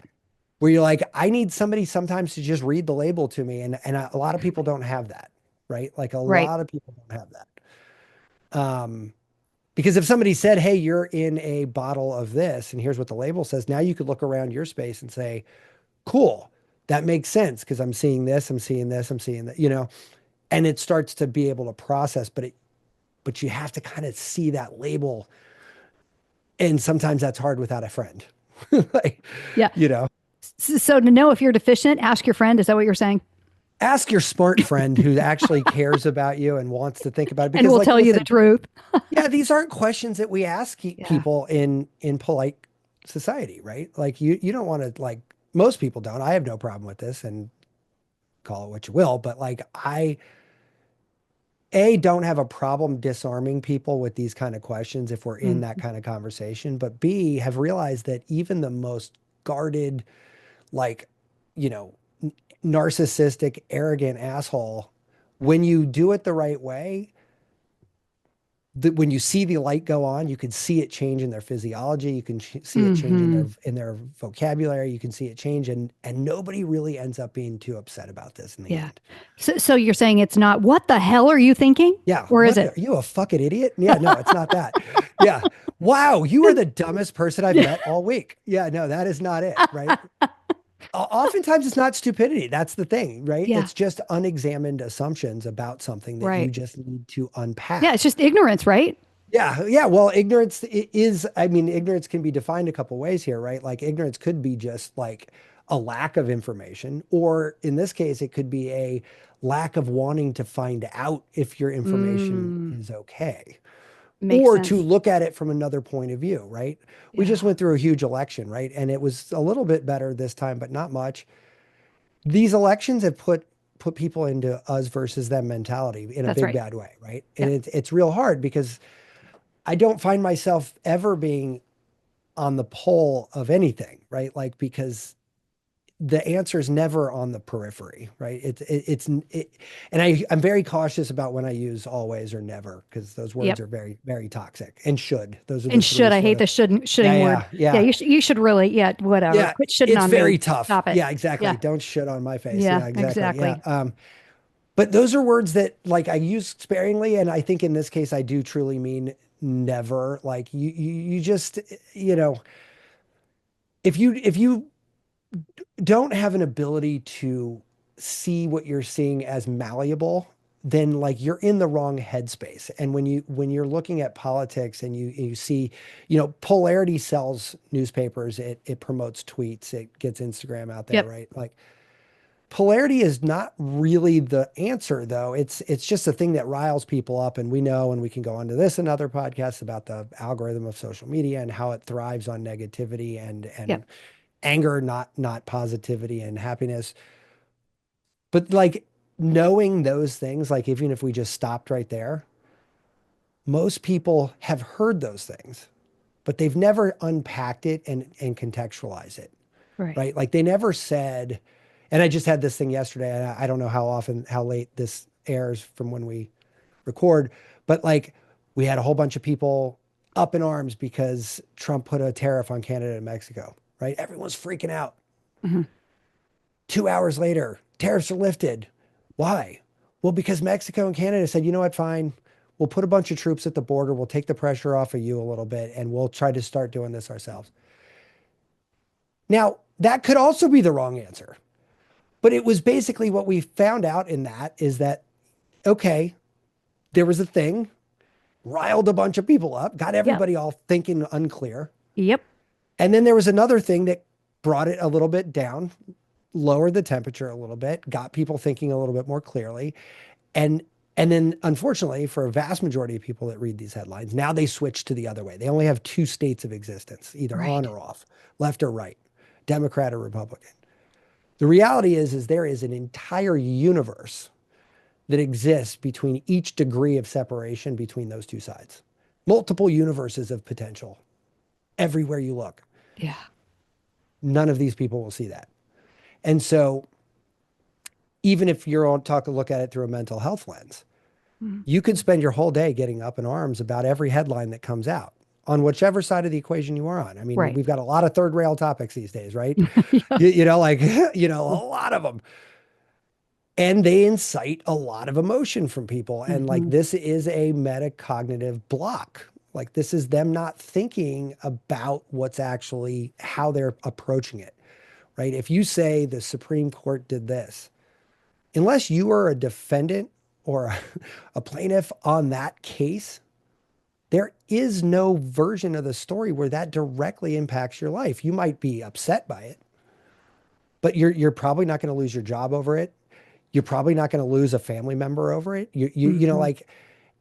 Where you're like, I need somebody sometimes to just read the label to me. And a lot of people don't have that, right? Like a lot of people don't have that. Because if somebody said, hey, you're in a bottle of this, and here's what the label says, now you could look around your space and say, cool, that makes sense because I'm seeing this, I'm seeing this, I'm seeing that, and it starts to be able to process, but you have to kind of see that label. And sometimes that's hard without a friend. Yeah. So to know if you're deficient, ask your friend. Is that what you're saying? Ask your smart friend who actually cares about you and wants to think about it. Because, and will tell you the truth. Yeah, these aren't questions that we ask people in polite society, right? Like you don't want to, like most people don't. I have no problem with this, and call it what you will, but like I don't have a problem disarming people with these kind of questions if we're in that kind of conversation, but B, have realized that even the most guarded, like, narcissistic, arrogant asshole, when you do it the right way, when you see the light go on, you can see it change in their physiology. You can see it change in their vocabulary. You can see it change, and nobody really ends up being too upset about this in the end. So you're saying it's not, what the hell are you thinking? Yeah. Or is it? Are you a fucking idiot? Yeah, no, it's not that. Yeah. Wow. You are the dumbest person I've met all week. Yeah, no, that is not it. Right. Oftentimes it's not stupidity. That's the thing, right? Yeah. It's just unexamined assumptions about something that you Right. just need to Yeah. It's unpack. just ignorance, right? Yeah, yeah. Well, ignorance is, I mean, ignorance can be defined a couple ways here, right? Like ignorance could be just like a lack of information, or in this case, it could be a lack of wanting to find out if your information Mm, is okay, makes or to sense. look at it from another point of view, right? We just Yeah. went through a huge election, right? And it was a little bit better this time, but not much. These elections have put people into us versus them mentality in a That's big right. bad way, right? And Yep. it's real hard because I don't find myself ever being on the pole of anything, right? Like because the answer is never on the periphery, right? And I'm very cautious about when I use always or never because those words Yep. are very, very toxic and should. Those are the And three should, I sort hate of, the shouldn't, yeah, shoulding word. yeah, Yeah. yeah. You should really, yeah, whatever. Yeah, Quit shitting it's on very me. tough. Stop it. Yeah, exactly. Yeah. Don't shit on my face. Yeah. Yeah, exactly. Yeah. Exactly. But those are words that like I use sparingly, and I think in this case I do truly mean never. Like you just, you know, if you don't have an ability to see what you're seeing as malleable, then like you're in the wrong headspace. And when you're looking at politics and you see, you know, polarity sells newspapers, it promotes tweets, it gets Instagram out there, Yep. right? Like polarity is not really the answer though. It's just a thing that riles people up, and we know, and we can go on to this and other podcasts about the algorithm of social media and how it thrives on negativity and Yep. anger, not positivity and happiness. But like knowing those things, like even if we just stopped right there, most people have heard those things, but they've never unpacked it and contextualized it, Right. right? Like they never said, and I just had this thing yesterday, and I don't know how late this airs from when we record, but like we had a whole bunch of people up in arms because Trump put a tariff on Canada and Mexico, right? Everyone's freaking out. Mhm. 2 hours later, tariffs are lifted. Why? Well, because Mexico and Canada said, you know what, fine. We'll put a bunch of troops at the border. We'll take the pressure off of you a little bit, and we'll try to start doing this ourselves. Now, that could also be the wrong answer. But it was basically what we found out in that is that, okay, there was a thing, riled a bunch of people up, got Yep. everybody all thinking unclear. Yep. And then there was another thing that brought it a little bit down, lowered the temperature a little bit, got people thinking a little bit more clearly. And and then unfortunately for a vast majority of people that read these headlines, now they switch to the other way. They only have two states of existence, either on Right. or off, left or right, Democrat or Republican. The reality is there is an entire universe that exists between each degree of separation between those two sides. Multiple universes of potential everywhere you look. Yeah. None of these people will see that. And so even if you're on look at it through a mental health lens, Mhm. you could spend your whole day getting up in arms about every headline that comes out on whichever side of the equation you are on. I mean, Right. we've got a lot of third rail topics these days, right? Yeah. You know, like, you know, a lot of them. And they incite a lot of emotion from people. And like, Mhm. this is a metacognitive block. Like, this is them not thinking about what's actually how they're approaching it, right? If you say the Supreme Court did this, unless you are a defendant or a plaintiff on that case, there is no version of the story where that directly impacts your life. You might be upset by it, but you're probably not going to lose your job over it. You're probably not going to lose a family member over it. You know, Mhm. like,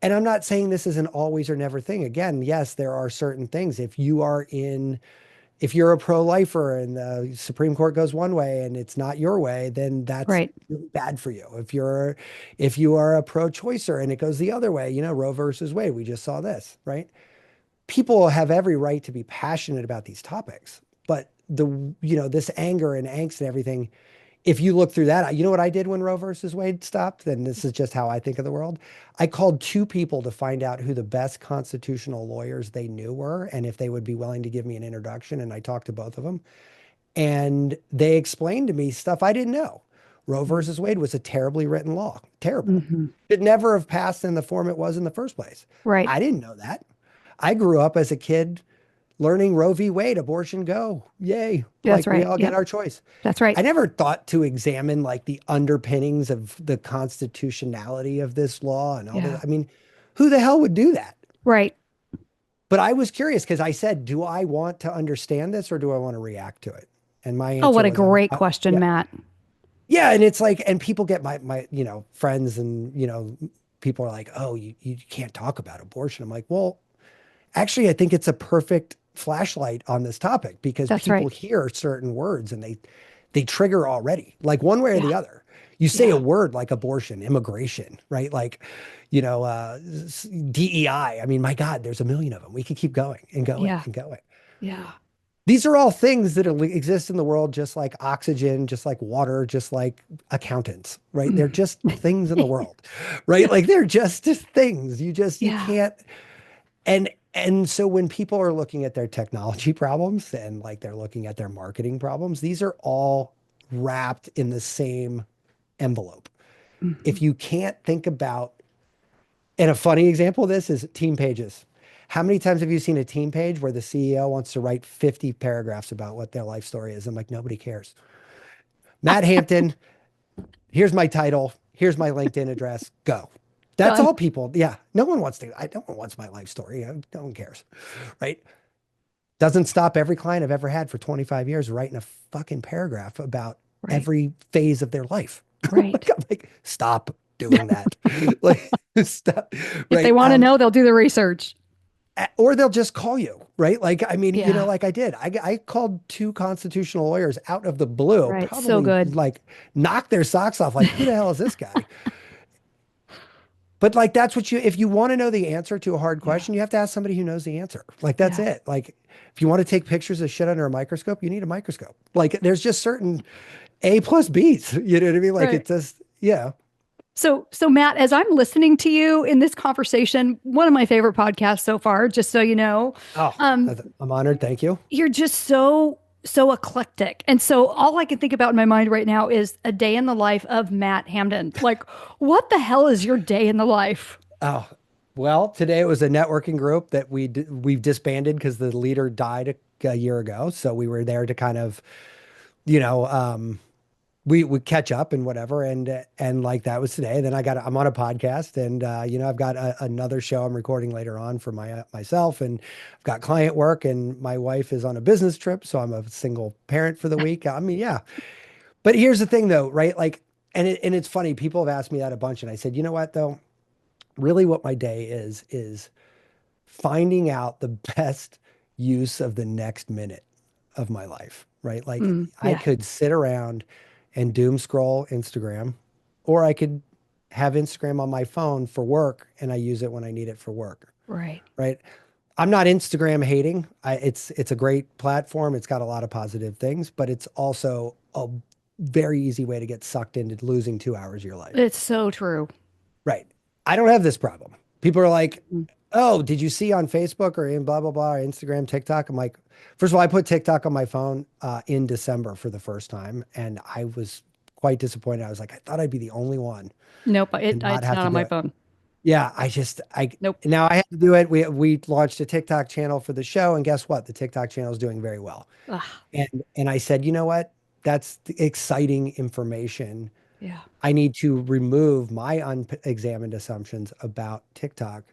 and I'm not saying this is an always or never thing. Again, yes, there are certain things. If you're a pro-lifer and the Supreme Court goes one way and it's not your way, then that's Right. really bad for you. If you are a pro-choicer and it goes the other way, you know, Roe versus Wade, we just saw this, right? People have every right to be passionate about these topics, but this anger and angst and everything, if you look through that, you know what I did when Roe versus Wade stopped? And this is just how I think of the world. I called two people to find out who the best constitutional lawyers they knew were and if they would be willing to give me an introduction. And I talked to both of them. And they explained to me stuff I didn't know. Roe versus Wade was a terribly written law. Terrible. Mhm. It never have passed in the form it was in the first place. Right. I didn't know that. I grew up as a kid learning Roe v. Wade, abortion go. Yay. That's Like we right. all get Yep. our choice. That's right. I never thought to examine like the underpinnings of the constitutionality of this law and all Yeah. that. I mean, who the hell would do that? Right. But I was curious because I said, do I want to understand this or do I want to react to it? And my Oh, answer what a was, great question, yeah. Matt. Yeah. And it's like, and people get my, friends and, people are like, oh, you can't talk about abortion. I'm like, well, actually, I think it's a perfect flashlight on this topic because That's people right. hear certain words and they trigger already, like one way or Yeah. the other. You say a Yeah. word like abortion, immigration, right? Like, DEI. I mean, my God, there's a million of them. We could keep going and going Yeah. and going. Yeah. These are all things that exist in the world, just like oxygen, just like water, just like accountants, right? They're just things in the world, right? Like they're just things. You Yeah. can't. And so when people are looking at their technology problems and like they're looking at their marketing problems, these are all wrapped in the same envelope. If Mhm. you can't think about, and a funny example of this is team pages. How many times have you seen a team page where the CEO wants to write 50 paragraphs about what their life story is? I'm like, nobody cares. Matt Hampton, here's my title, here's my LinkedIn address, go. That's Done. all people. Yeah. No one wants to, no one wants my life story. No one cares. Right. Doesn't stop every client I've ever had for 25 years writing a fucking paragraph about Right. every phase of their life. Right. I'm like, stop doing that. Like, stop. If they Right. want to know, they'll do the research. Or they'll just call you, right? Like, I mean, Yeah. like I did. I called two constitutional lawyers out of the blue, Right. So probably good. like knocked their socks off. Like, who the hell is this guy? But like that's what if you want to know the answer to a hard Yeah. question, you have to ask somebody who knows the answer. Like that's Yeah. it. Like if you want to take pictures of shit under a microscope, you need a microscope. Like there's just certain A plus B's. You know what I mean? Like Right. it's just, yeah. So Matt, as I'm listening to you in this conversation, one of my favorite podcasts so far, just so you know, Oh, um, I'm honored. Thank you. you're just so eclectic. And so all I can think about in my mind right now is a day in the life of Matt Hampton. Like, what the hell is your day in the life? Oh, well, today it was a networking group that we've disbanded because the leader died a year ago. So we were there to kind of, you know, we would catch up and whatever. And like that was today. Then I'm on a podcast and, I've got another show I'm recording later on for myself and I've got client work and my wife is on a business trip. So I'm a single parent for the week. I mean, yeah. But here's the thing though, right? Like, and it's funny. People have asked me that a bunch and I said, you know what though? Really what my day is finding out the best use of the next minute of my life, right? Like I Yeah. could sit around and doom scroll Instagram, or I could have Instagram on my phone for work and I use it when I need it for work, Right. right? I'm not Instagram hating. It's a great platform. It's got a lot of positive things, but it's also a very easy way to get sucked into losing 2 hours of your life. It's so true. Right. I don't have this problem. People are like, Mm. oh, did you see on Facebook or in blah, blah, blah, or Instagram, TikTok? I'm like, first of all, I put TikTok on my phone in December for the first time. And I was quite disappointed. I was like, I thought I'd be the only one Nope. and not It's have not to on do my it. phone. Yeah, Nope. now I have to do it. We launched a TikTok channel for the show. And guess what? The TikTok channel is doing very well. Ugh, And I said, you know what? That's the exciting information. yeah. I need to remove my unexamined assumptions about TikTok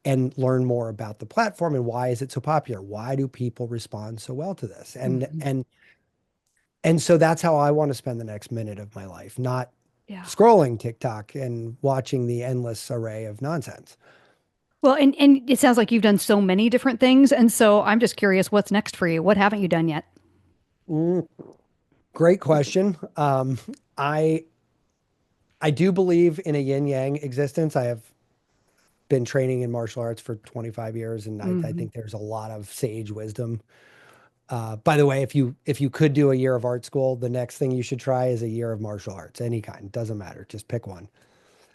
and learn more about the platform and why is it so popular? Why do people respond so well to this? And Mhm. and and so that's how I want to spend the next minute of my life, not Yeah. scrolling TikTok and watching the endless array of nonsense. Well, and it sounds like you've done so many different things. And so I'm just curious, what's next for you? What haven't you done yet? Mm, great question. I I do believe in a yin yang existence. I have been training in martial arts for 25 years, and I Hmm. think there's a lot of sage wisdom. By the way, if you could do a year of art school, the next thing you should try is a year of martial arts, any kind, doesn't matter, just pick one.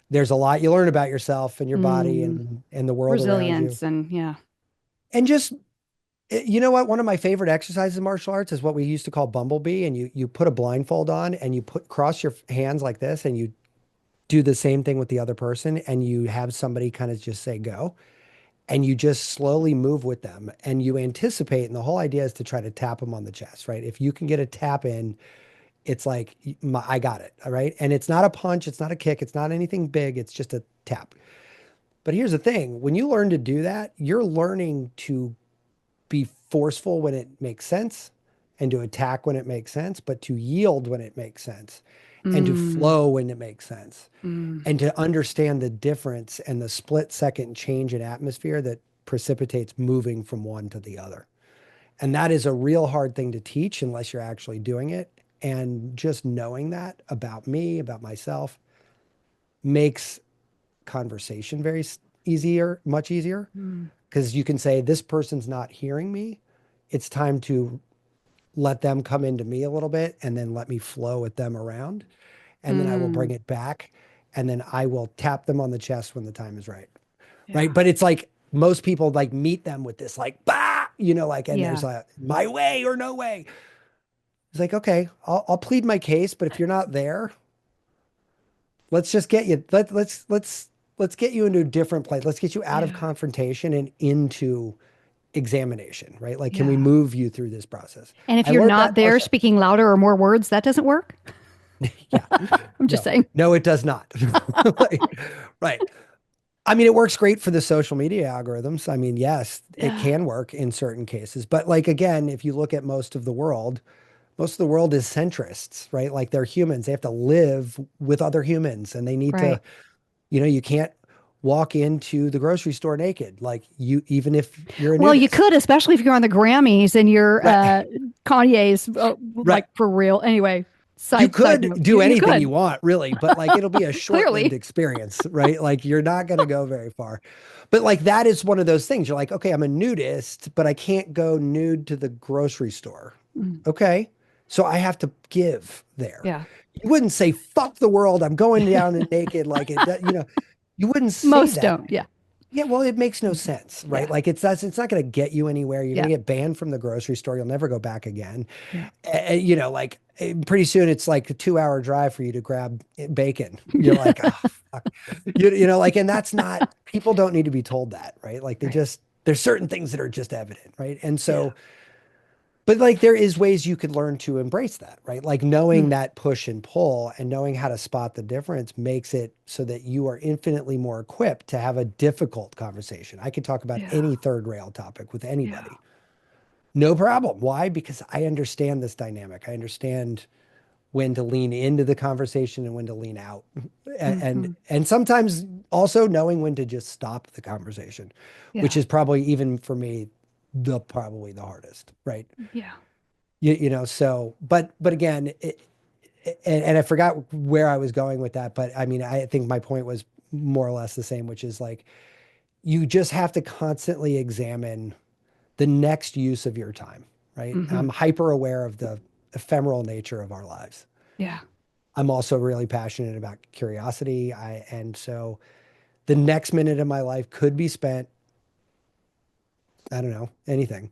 There's a lot you learn about yourself and your body Mm, and the world around you. resilience and yeah. And just you know what? One of my favorite exercises in martial arts is what we used to call bumblebee, and you put a blindfold on and you cross your hands like this, and you do the same thing with the other person, and you have somebody kind of just say go. and you just slowly move with them and you anticipate. And the whole idea is to try to tap them on the chest, right? If you can get a tap in, it's like, I got it. All right. And it's not a punch. It's not a kick. It's not anything big. It's just a tap. But here's the thing. When you learn to do that, you're learning to be forceful when it makes sense and to attack when it makes sense, but to yield when it makes sense and to flow when it makes sense and to understand the difference and the split second change in atmosphere that precipitates moving from one to the other. And that is a real hard thing to teach unless you're actually doing it. And just knowing that about me, about myself, makes conversation much easier. Because you can say, this person's not hearing me. It's time to let them come into me a little bit and then let me flow with them around. And then I will bring it back. And then I will tap them on the chest when the time is right. Yeah. Right. But it's like most people like meet them with this like, bah, like, and there's a my way or no way. It's like, okay, I'll plead my case, but if you're not there, let's just get you, let's get you into a different place. Let's get you out of confrontation and into examination, right? Like, can we move you through this process? And if you're not there speaking louder or more words, that doesn't work. Yeah. I'm just saying. No, it does not. Right. I mean, it works great for the social media algorithms. I mean, yes, it can work in certain cases. But like, again, if you look at most of the world is centrists, right? Like they're humans. They have to live with other humans and they need to, you can't walk into the grocery store naked. Like even if you're a Well, nudist. you could, especially if you're on the Grammys and you're Kanye's like for real. Anyway, you could do anything you want, really, but like it'll be a short-lived experience, right? Like you're not going to go very far. But like that is one of those things. You're like, okay, I'm a nudist, but I can't go nude to the grocery store. Okay. So I have to give there. Yeah. You wouldn't say, fuck the world, I'm going down and naked. Like it, you wouldn't say Most that. don't. Yeah. Yeah. Well, it makes no sense, right? Yeah. Like it's not going to get you anywhere. You're going to get banned from the grocery store. You'll never go back again. Yeah. Like pretty soon it's like a 2-hour drive for you to grab bacon. You're like, oh, fuck. Like, and that's not, people don't need to be told that, right? Like there's certain things that are just evident, right? And so, but like there is ways you could learn to embrace that, right? Like knowing that push and pull and knowing how to spot the difference makes it so that you are infinitely more equipped to have a difficult conversation. I could talk about any third rail topic with anybody. Yeah. No problem. Why? Because I understand this dynamic. I understand when to lean into the conversation and when to lean out. And sometimes also knowing when to just stop the conversation, which is probably even for me probably the hardest, right? Yeah. So, but again, and I forgot where I was going with that, but I mean, I think my point was more or less the same, which is like, you just have to constantly examine the next use of your time, right? I'm hyper aware of the ephemeral nature of our lives. Yeah. I'm also really passionate about curiosity. And so the next minute of my life could be spent, I don't know, anything.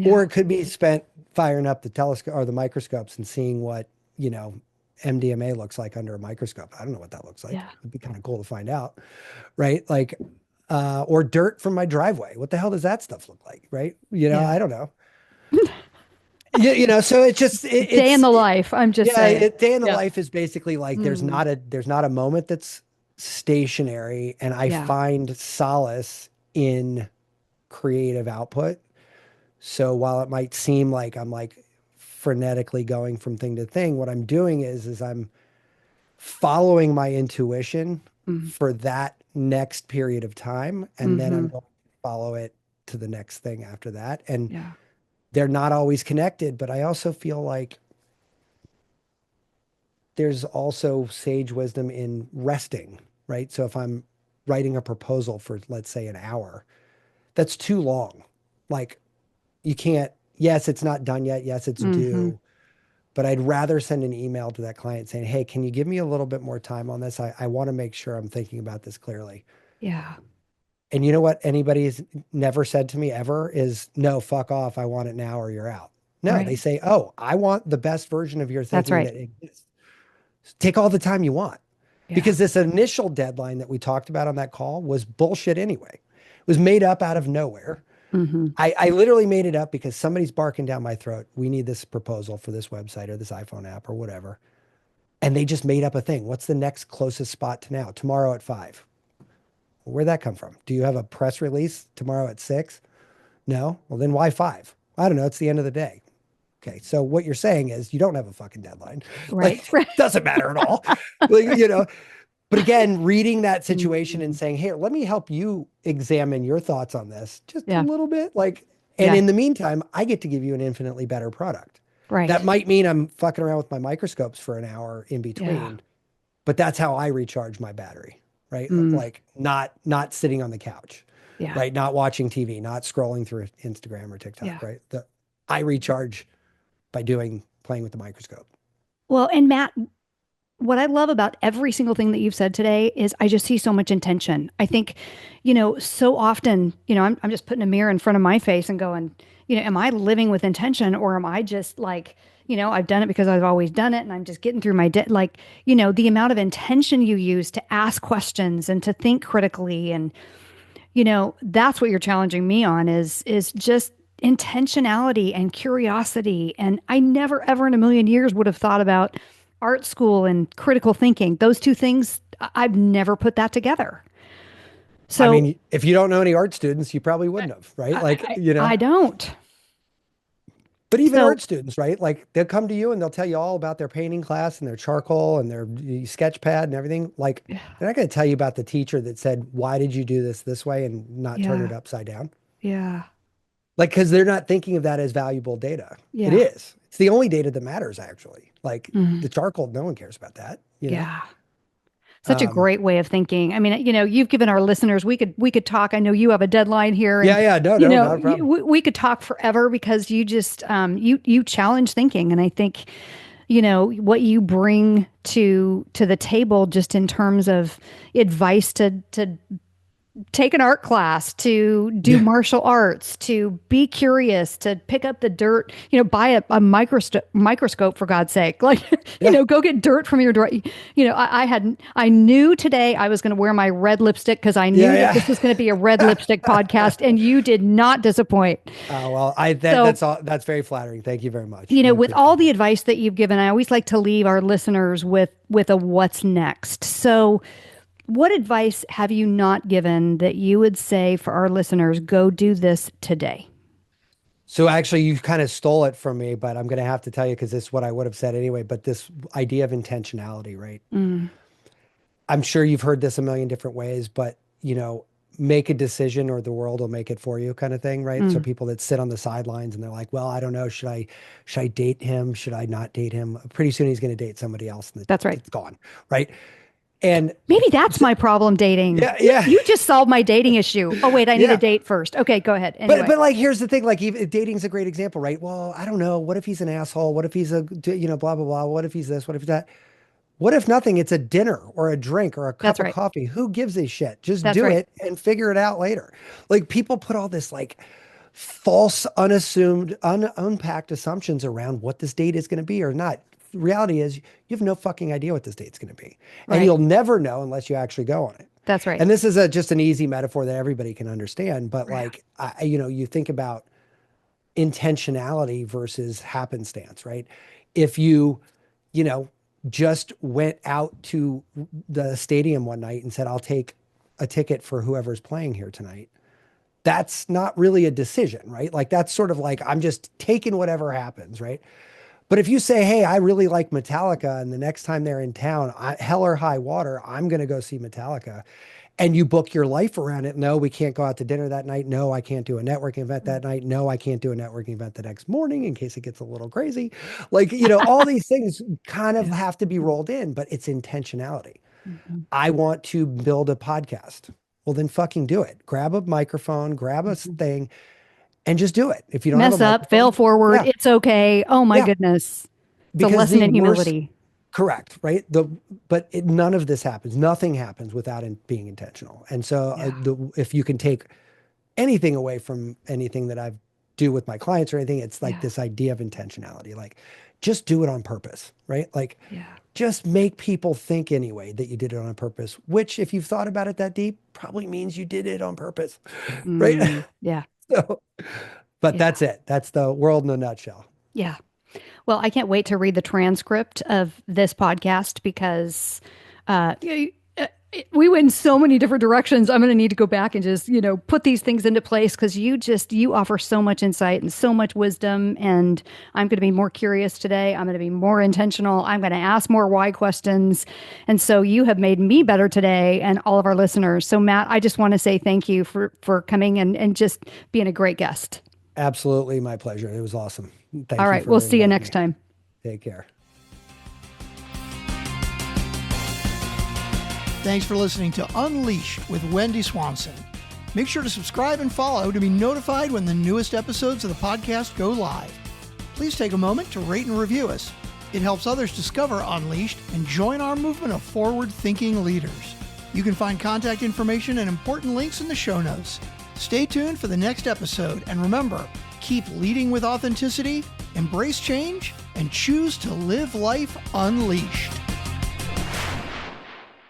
Or it could be spent firing up the telescope or the microscopes and seeing what, MDMA looks like under a microscope. I don't know what that looks like. Yeah. It'd be kind of cool to find out, right? Like, or dirt from my driveway. What the hell does that stuff look like, right? I don't know. So it's just it's day in the life. I'm just saying. Day in the life is basically like there's not a moment that's stationary, and I find solace in creative output. So while it might seem like I'm like frenetically going from thing to thing, what I'm doing is I'm following my intuition for that next period of time, and then I'm going to follow it to the next thing after that. And they're not always connected, but I also feel like there's also sage wisdom in resting, right? So if I'm writing a proposal for, let's say, an hour, that's too long. Like, you can't, yes, it's not done yet. Yes, it's due. But I'd rather send an email to that client saying, hey, can you give me a little bit more time on this? I want to make sure I'm thinking about this clearly. Yeah. And you know what anybody's never said to me ever is, no, fuck off. I want it now or you're out. No, they say, oh, I want the best version of your thinking that exists. Take all the time you want. Because this initial deadline that we talked about on that call was bullshit anyway. was made up out of nowhere. Mm-hmm. I literally made it up because somebody's barking down my throat. We need this proposal for this website or this iPhone app or whatever. And they just made up a thing. What's the next closest spot to now? Tomorrow at 5. Where'd that come from? Do you have a press release tomorrow at 6? No? Well, then why 5? I don't know. It's the end of the day. Okay. So what you're saying is you don't have a fucking deadline. Right. Like, doesn't matter at all. Like, you know, but again, reading that situation and saying, here, let me help you examine your thoughts on this just a little bit. Like, and in the meantime, I get to give you an infinitely better product. Right. That might mean I'm fucking around with my microscopes for an hour in between, but that's how I recharge my battery, right? Like not sitting on the couch, right? Not watching TV, not scrolling through Instagram or TikTok, right? I recharge by playing with the microscope. Well, and Matt, what I love about every single thing that you've said today is I just see so much intention. I think, so often, I'm just putting a mirror in front of my face and going, am I living with intention, or am I just like, I've done it because I've always done it and I'm just getting through my day. Like, the amount of intention you use to ask questions and to think critically. And, that's what you're challenging me on is just intentionality and curiosity. And I never, ever in a million years would have thought about art school and critical thinking. Those two things, I've never put that together. So, I mean, if you don't know any art students, you probably wouldn't have, right? Like, I don't. But even art students, right? Like they'll come to you and they'll tell you all about their painting class and their charcoal and their sketch pad and everything. Like they're not going to tell you about the teacher that said, why did you do this way and not turn it upside down? Yeah. Like, because they're not thinking of that as valuable data. Yeah. It is. It's the only data that matters, actually. Like the charcoal, no one cares about that. Yeah. Such a great way of thinking. I mean, you've given our listeners, we could talk. I know you have a deadline here. And, no, not a problem. We could talk forever because you just, you challenge thinking. And I think, what you bring to the table just in terms of advice to take an art class, to do martial arts, to be curious, to pick up the dirt, buy a microscope for God's sake, like, go get dirt from your door. I knew today I was going to wear my red lipstick because I knew that this was going to be a red lipstick podcast, and you did not disappoint. Oh, well, that's all. That's very flattering. Thank you very much. With all the advice that you've given, I always like to leave our listeners with a what's next. So, what advice have you not given that you would say for our listeners, go do this today? So actually, you kind of stole it from me, but I'm going to have to tell you because this is what I would have said anyway. But this idea of intentionality, right? I'm sure you've heard this a million different ways, but, make a decision or the world will make it for you kind of thing, right? So people that sit on the sidelines and they're like, well, I don't know, should I date him? Should I not date him? Pretty soon he's going to date somebody else. And that's right. It's gone, right? And maybe that's my problem dating. Yeah. You just solved my dating issue. Oh, wait, I need a date first. Okay, go ahead. Anyway. But like, here's the thing, like dating's a great example, right? Well, I don't know. What if he's an asshole? What if he's blah, blah, blah. What if he's this? What if that? What if nothing? It's a dinner or a drink or a cup of coffee. Who gives a shit? Just do it and figure it out later. Like people put all this like false, unassumed, unpacked assumptions around what this date is going to be or not. The reality is you have no fucking idea what this date's going to be. And you'll never know unless you actually go on it. That's right. And this is just an easy metaphor that everybody can understand. But like, you think about intentionality versus happenstance, right? If you just went out to the stadium one night and said, I'll take a ticket for whoever's playing here tonight. That's not really a decision, right? Like that's sort of like, I'm just taking whatever happens, right? But if you say, hey, I really like Metallica, and the next time they're in town, hell or high water, I'm going to go see Metallica, and you book your life around it. No, we can't go out to dinner that night. No, I can't do a networking event that night. No, I can't do a networking event the next morning in case it gets a little crazy. Like, all these things kind of have to be rolled in, but it's intentionality. I want to build a podcast. Well, then fucking do it. Grab a microphone, grab a thing, and just do it. If you don't mess up, fail forward, it's okay. Oh my goodness. It's a lesson in humility. Correct, right? But none of this happens. Nothing happens without being intentional. And so if you can take anything away from anything that I do with my clients or anything, it's like this idea of intentionality. Like just do it on purpose, right? Like, just make people think anyway that you did it on purpose, which if you've thought about it that deep, probably means you did it on purpose, right? Yeah. So, but that's it. That's the world in a nutshell. Yeah. Well, I can't wait to read the transcript of this podcast because we went in so many different directions. I'm going to need to go back and just, put these things into place because you offer so much insight and so much wisdom. And I'm going to be more curious today. I'm going to be more intentional. I'm going to ask more why questions. And so you have made me better today and all of our listeners. So Matt, I just want to say thank you for coming and just being a great guest. Absolutely. My pleasure. It was awesome. Thank All right. We'll see you next time. Take care. Thanks for listening to Unleashed with Wendi Swanson. Make sure to subscribe and follow to be notified when the newest episodes of the podcast go live. Please take a moment to rate and review us. It helps others discover Unleashed and join our movement of forward-thinking leaders. You can find contact information and important links in the show notes. Stay tuned for the next episode, and remember, keep leading with authenticity, embrace change, and choose to live life unleashed.